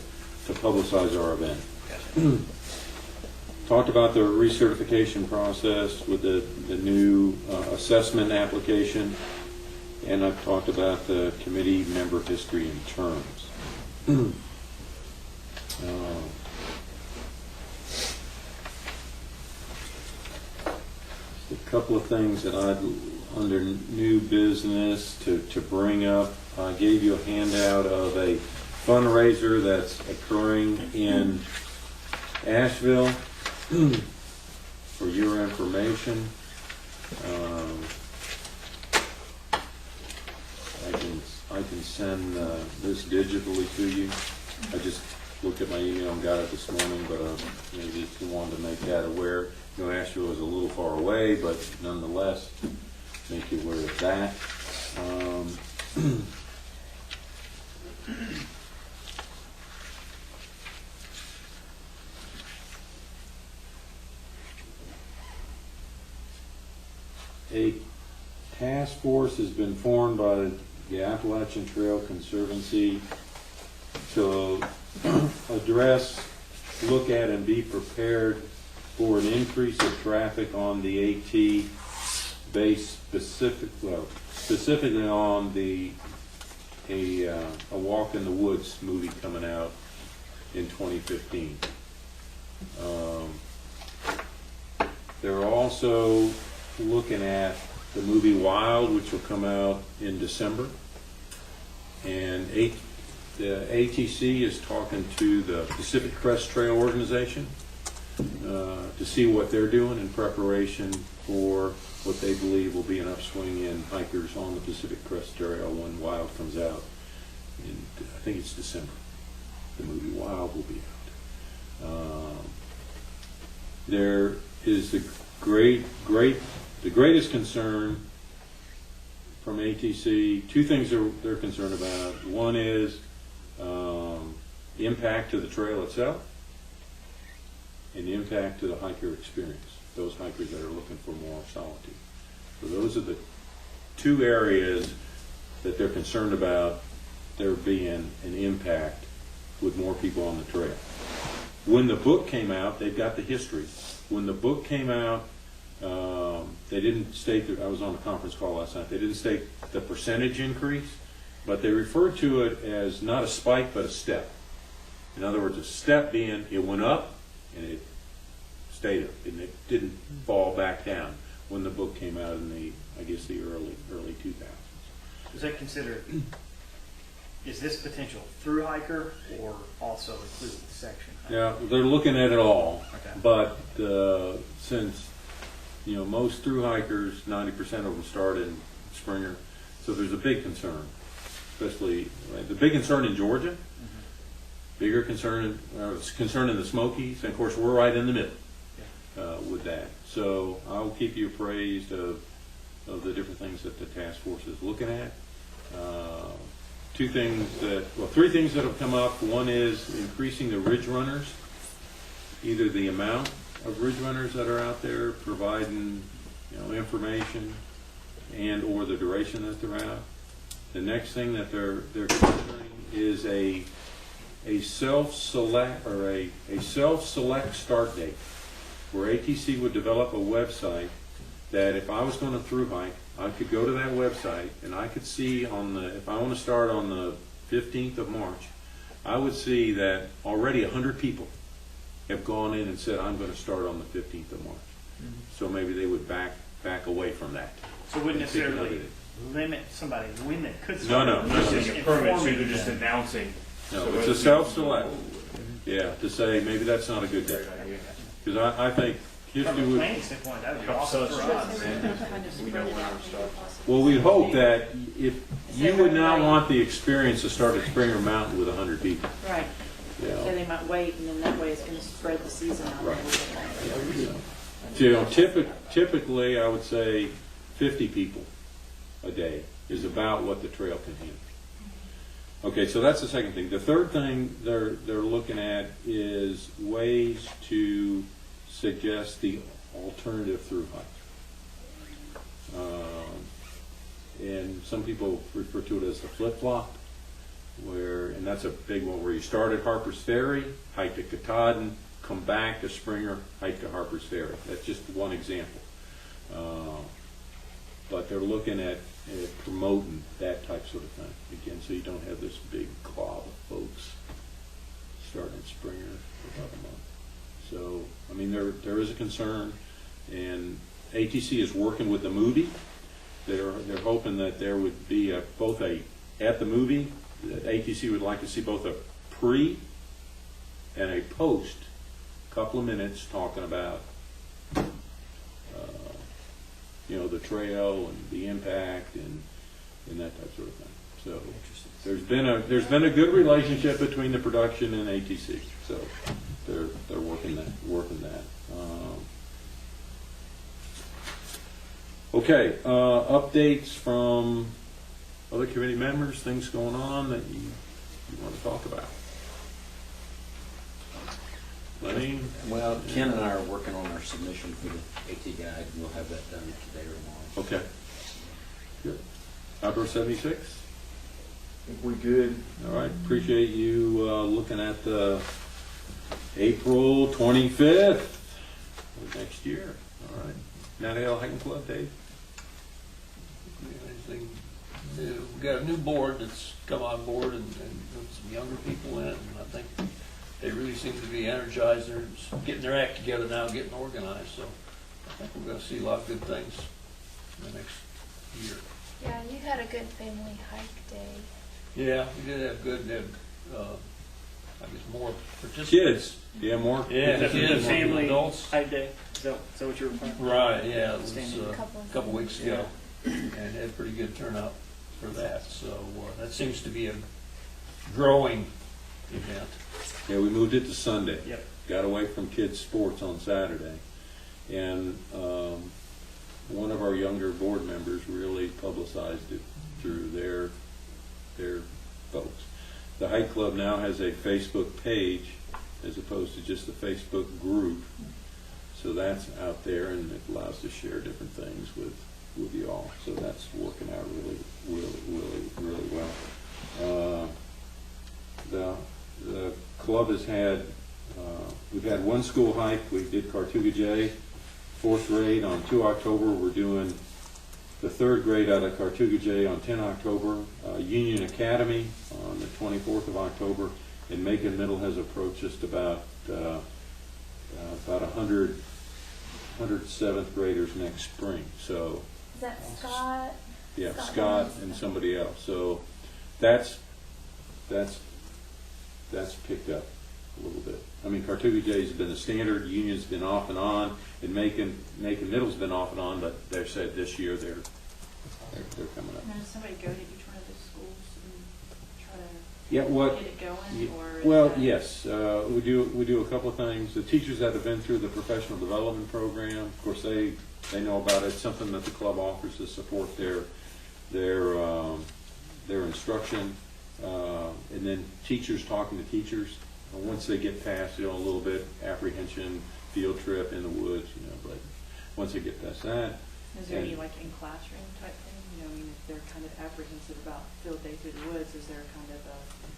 publicize our event. Talked about the recertification process with the new assessment application, and I've talked about the committee member history and terms. A couple of things that I'd, under new business, to bring up. I gave you a handout of a fundraiser that's occurring in Asheville. For your information, I can send this digitally to you. I just looked at my email and got it this morning, but maybe if you wanted to make that aware. You know, Asheville is a little far away, but nonetheless, make you aware of that. A task force has been formed by the Appalachian Trail Conservancy to address, look at, and be prepared for an increase of traffic on the AT based specifically on a Walk in the Woods movie coming out in 2015. They're also looking at the movie Wild, which will come out in December. And the ATC is talking to the Pacific Crest Trail Organization to see what they're doing in preparation for what they believe will be an upswing in hikers on the Pacific Crest Trail when Wild comes out. I think it's December. The movie Wild will be out. There is the greatest concern from ATC. Two things they're concerned about. One is the impact to the trail itself and the impact to the hiker experience, those hikers that are looking for more solitude. So those are the two areas that they're concerned about there being an impact with more people on the trail. When the book came out, they've got the history. When the book came out, they didn't state that, I was on a conference call last night, they didn't state the percentage increase, but they referred to it as not a spike, but a step. In other words, a step being it went up and it stayed up, and it didn't fall back down when the book came out in the early 2000s. Is that considered, is this potential through hiker or also include the section hiker? Yeah, they're looking at it all, Okay. but since most through hikers, 90% of them start in Springer, so there's a big concern, especially the big concern in Georgia, bigger concern, it's concern in the Smokies, and of course we're right in the middle with that. So I'll keep you appraised of the different things that the task force is looking at. Three things that have come up. One is increasing the ridge runners, either the amount of ridge runners that are out there providing, information and or the duration that they're out. The next thing that they're considering is a self-select start date, where ATC would develop a website that if I was going to through hike, I could go to that website and I could see if I want to start on the 15th of March, I would see that already 100 people have gone in and said, I'm going to start on the 15th of March. So maybe they would back away from that. So it wouldn't and pick another necessarily date. limit somebody when they could start. No. Just Just a permit, so informing they're just them. announcing. No, So it's a self-select. Yeah, to say maybe that's not a good day. Great idea. Because I think From history a would. planning standpoint, that would be Helps awesome us. for us. Kind of We spread know it when out our maybe stuff- possibly. Well, we'd hope that if you would not want the experience to start at Springer Mountain with 100 people. Right, You so know. they might wait, and then that way it's gonna spread the season out a Right. little bit longer. Typically, I would say 50 people a day is about what the trail can handle. Okay, so that's the second thing. The third thing they're looking at is ways to suggest the alternative through hike. And some people refer to it as the flip-flop, and that's a big one, where you start at Harper's Ferry, hike to Katahdin, come back to Springer, hike to Harper's Ferry. That's just one example. But they're looking at promoting that type sort of thing, again, so you don't have this big glob of folks starting at Springer for about a month. So, I mean, there is a concern, and ATC is working with the movie. They're hoping that there would be at the movie, that ATC would like to see both a pre and a post, couple of minutes talking about the trail and the impact and that type sort of thing. So there's been a good relationship between the production and ATC. So they're working that. Okay, updates from other committee members, things going on that you want to talk about. Lenny? Well, Ken and I are working on our submission for the AT guide, and we'll have that done today or tomorrow. Okay. Good. Outdoor 76? I think we're good. All right, appreciate you looking at the April 25th of next year. All right. Natalie Hiking Club, Dave? Anything new? We got a new board that's come on board and some younger people in it, and I think they really seem to be energized. They're getting their act together now, getting organized. So I think we're going to see a lot of good things in the next year. Yeah, you had a good family hike day. Yeah, we did have good. I guess more participants. Kids. Yeah, more. Yeah, That's kids, the more family adults. hike day. Is that what you're referring to? Right. Yeah, it was Standing. a couple weeks ago, and had pretty good turnout for that. So that seems to be a growing event. Yeah, we moved it to Sunday. Yep. Got away from kids' sports on Saturday. And one of our younger board members really publicized it through their folks. The Hike Club now has a Facebook page as opposed to just a Facebook group. So that's out there, and it allows us to share different things with you all. So that's working out really well. The club has had, we've had one school hike. We did Cartuga J, 4th grade on 2 October. We're doing the 3rd grade out of Cartuga J on 10 October. Union Academy on the 24th of October. And Macon Middle has approached just about 100 7th graders next spring. So Is that Scott? yeah, Scott Scott Lewis? and somebody else. So that's picked up a little bit. I mean, Cartuga J's been the standard. Union's been off and on, and Macon Middle's been off and on. But they said this year they're coming up. Now, does somebody go to each one of those schools and try to Yeah, what? get it going, or is Well, that- yes, we do a couple of things. The teachers that have been through the professional development program, of course, they know about it. It's something that the club offers to support their instruction. And then teachers talking to teachers, once they get past, a little bit apprehension, field trip in the woods, but once they get past that. Is there any and- like in classroom type thing? I mean, if they're kind of apprehensive about field day through the woods, is there kind of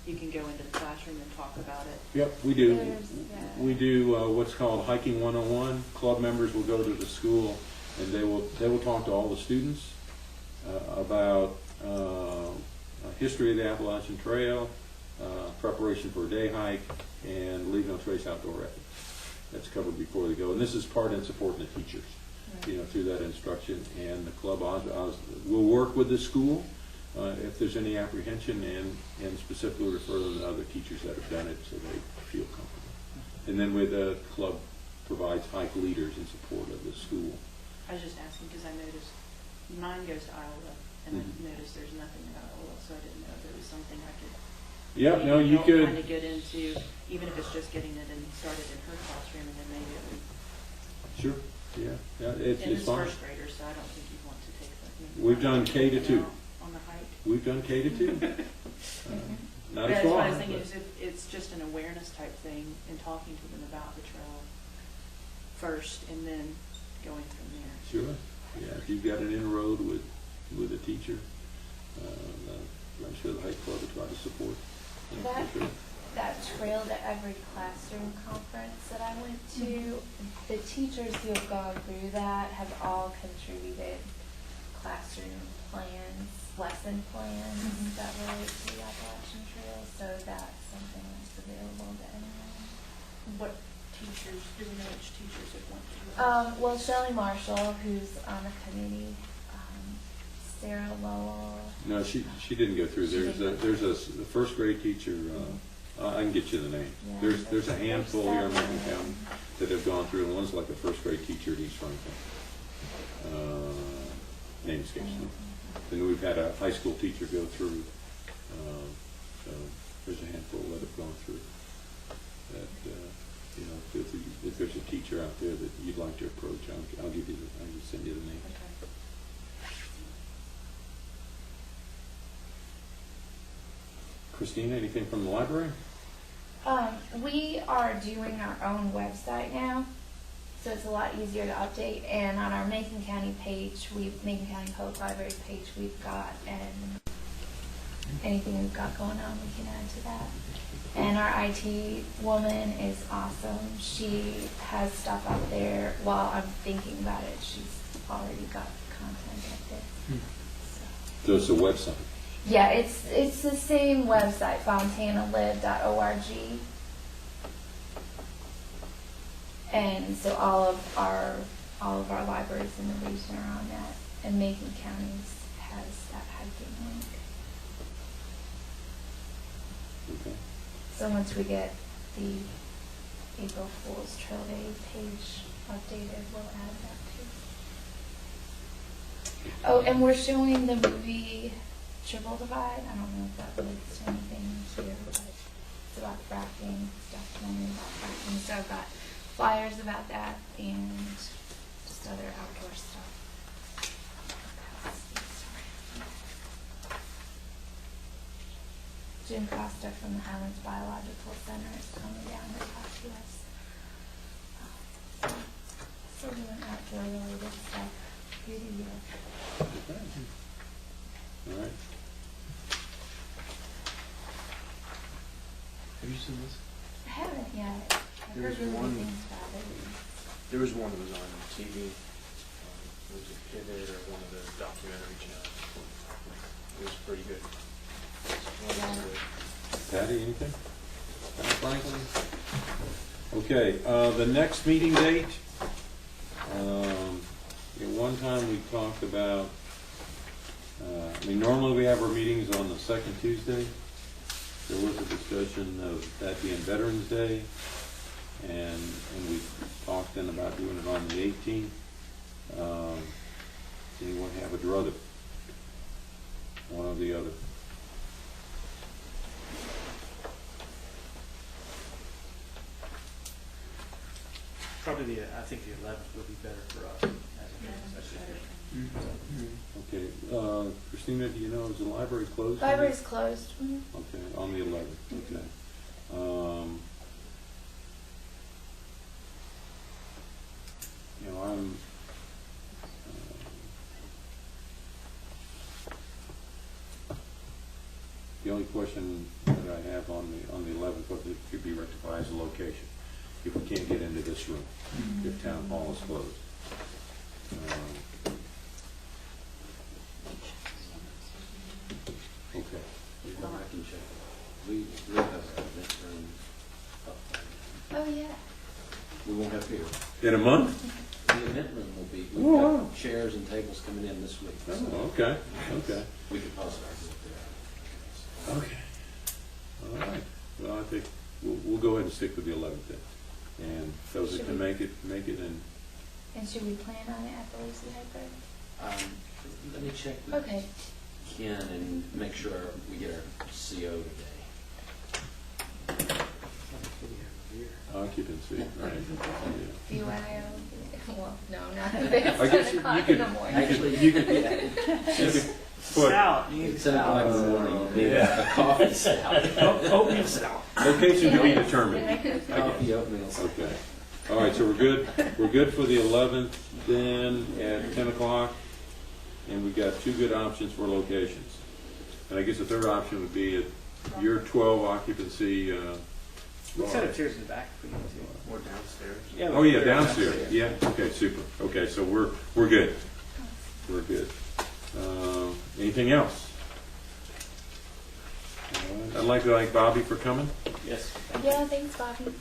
you can go into the classroom and talk about it? Yep, we do. There's that. We do what's called Hiking 101. Club members will go to the school and they will talk to all the students about history of the Appalachian Trail, preparation for a day hike, and leave no trace outdoor ethics. That's covered before they go. And this is part in supporting the teachers, through that instruction. And the club will work with the school if there's any apprehension and specifically refer them to other teachers that have done it so they feel comfortable. And then the club provides hike leaders in support of the school. I was just asking because I noticed mine goes to Iowa, and I noticed there's nothing about Iowa, so I didn't know if there was something I could. Yeah, no, you kind of could. get into, even if it's just getting it and started in her classroom, and then maybe it would. Sure. Yeah. And It's it's fine. first graders, so I don't think you'd want to take the. We've done K to 2. On the hike. We've done K to 2. Not That's as what far. I was thinking, but- is if it's just an awareness type thing and talking to them about the trail first and then going from there. Sure. Yeah, if you've got an inroad with a teacher, I'm sure the hike club would try to support. That, for sure. that Trail to Every Classroom conference that I went to, the teachers who have gone through that have all contributed classroom plans, lesson plans that relate to the Appalachian Trail, so that's something that's available to anyone. What teachers, do we know which teachers have went through that? Well, Shelley Marshall, who's on the committee, Sarah Lowell. No, she didn't go through. She didn't go There's a first grade teacher. I can get you the name. Yeah. There's a handful here in Lincoln Seven. County that have gone through, and one's like a first grade teacher at East Franklin. Name escapes me. Then we've had a high school teacher go through. So there's a handful that have gone through. That if there's a teacher out there that you'd like to approach, I'll give you. I'll just send you the name. Okay. Christina, anything from the library? We are doing our own website now, so it's a lot easier to update. And on our Macon County page, Macon County Public Library page, we've got anything we've got going on, we can add to that. And our IT woman is awesome. She has stuff up there. While I'm thinking about it, she's already got content up there. So it's a website. Yeah, it's the same website, fontanalive.org. And so all of our libraries in the region are on that, and Macon County has that hiking link. Okay. So once we get the April Fool's Trail Day page updated, we'll add that too. Oh, and we're showing the movie Triple Divide. I don't know if that relates to anything here, but it's about fracking, it's a documentary about fracking. So I've got flyers about that and just other outdoor stuff. Jim Costa from the Highlands Biological Center is coming down to talk to us. So doing outdoor related stuff through the year. Okay. All right. Have you seen this? I haven't yet. I've There's heard really one- good things about it. There was one that was on TV. It was a Pivot or one of the documentary channels. It was pretty good. Patty, anything? Franklin? Okay, the next meeting date, at one time we talked about, normally we have our meetings on the second Tuesday. There was a discussion of that being Veterans Day, and we talked then about doing it on the 18th. Anyone have a druther? One or the other? probably I think the 11th would be better for us. Okay, Christina, do you know, is the library closed? Library's closed. Okay, on the 11th, okay. You know, the only question that I have on the 11th, what could be rectified is the location. If we can't get into this room, if town hall is closed. Okay. I can check. We have a event room up there. Oh, yeah. We won't have here. In a month? The event room will be, we've Oh, wow. got chairs and tables coming in this week. so Oh, okay, okay. We could possibly go up there. Okay. All right. Well, I think we'll go ahead and stick with the 11th then. And those that Should can we- make it, and, And should we plan on it at the Lazy Hyper? Let me check with Okay. Ken and make sure we get our CO today. occupancy, right? Yeah. BYO? Well, no, not if it's I guess 10 you o'clock could- in the morning. Actually, you could, yeah, You could put Stout. You need it's 10 o'clock in the morning, you need Yeah. a coffee stout. oatmeal stout. location to be determined. Coffee oatmeal. Okay. All right, so we're good. We're good for the 11th then at 10 o'clock. And we've got two good options for locations. And I guess the third option would be at your 12 occupancy, We set up chairs in the back for you too. Or downstairs. Yeah, oh yeah, downstairs. Yeah, okay, super. Okay, so we're good. We're good. Anything else? All right. I'd like to thank Bobby for coming. Yes. Yeah, thanks, Bobby.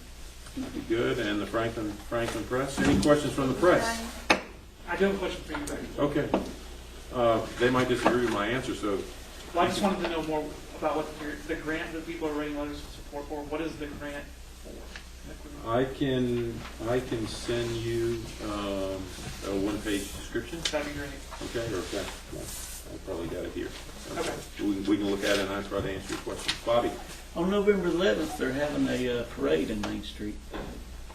Be good. And the Franklin Press. Any questions from the press? Bye. I do have a question for you guys. Okay. They might disagree with my answer, so Well, I just wanted to know more about what the grant that people are writing letters of support for. What is the grant for? I can send you a one-page description. That'd be great. Okay, or okay. Yeah, I probably got it here. Okay. We can look at it and I'll try to answer your question. Bobby? On November 11th, they're having a parade in Main Street,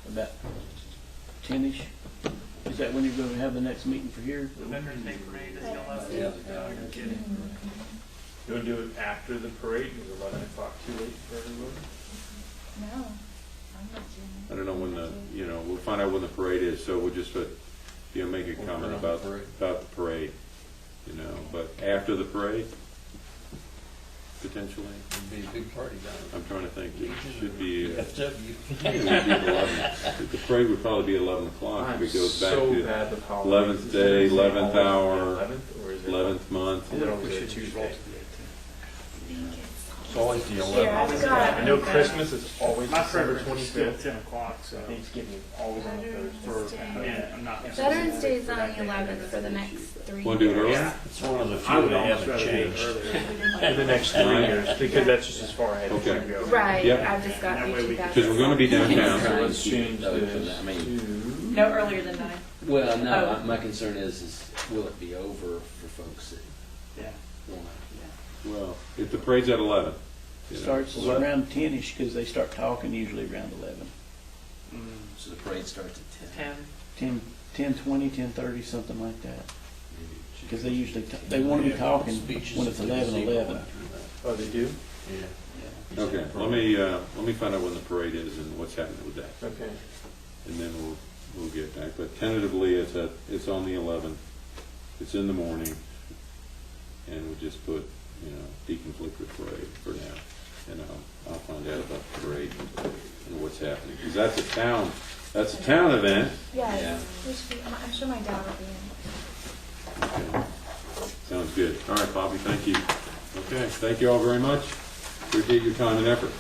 about 10-ish. Is that when you're going to have the next meeting for here? The Veterans Day Parade is the 11th. You're kidding. You want to do it after the parade? Is 11 o'clock too late for everyone? No, I'm not doing it. I don't know when we'll find out when the parade is, so we'll just, make a comment about the parade, but after the parade, potentially. It'd be a big party down I'm trying to think, it should be, there. it would be 11. The parade would probably be 11 o'clock if it goes back so to bad with 11th day, 11th hour, 11th, or is it 11th month. Is it always a Tuesday? It's always the Here, 11th. I've got. I know Christmas is always My December preference is still 25th. 10 o'clock, so. Thanksgiving is always on the Thursday. And I'm not. Veterans Day is on the 11th for the next 3 years. Want to do it early? Yeah. It's one of the I few would that almost haven't rather do it changed. earlier. For the next 3 years, because that's just as far ahead as Okay. we go. Right, Yep. I've just got That you way we- 2000. Because we're going to be So downtown. Let's change this I mean, No earlier than 9. well, no, Oh. my concern is will it be over for folks that Yeah. want Well, if the parade's at 11. Starts 11. around 10-ish because they start talking usually around 11. so the parade starts at 10. 10. 10:20, 10:30, something like that. Maybe it should Because be- they usually, they want to be talking Speeches when it's at the gazebo 11:11. after that. Oh, they do? Yeah. Okay, let me find out when the parade is and what's happening with that, Okay. and then we'll get back. But tentatively, it's on the 11th. It's in the morning, and we'll just put deconflict the parade for now, and I'll find out about the parade and what's happening because that's a town event. Yes, Yeah. we should be, I'm sure my dad will be in. Okay. Sounds good. All right, Bobby, thank you. Okay, thank you all very much. Appreciate your time and effort.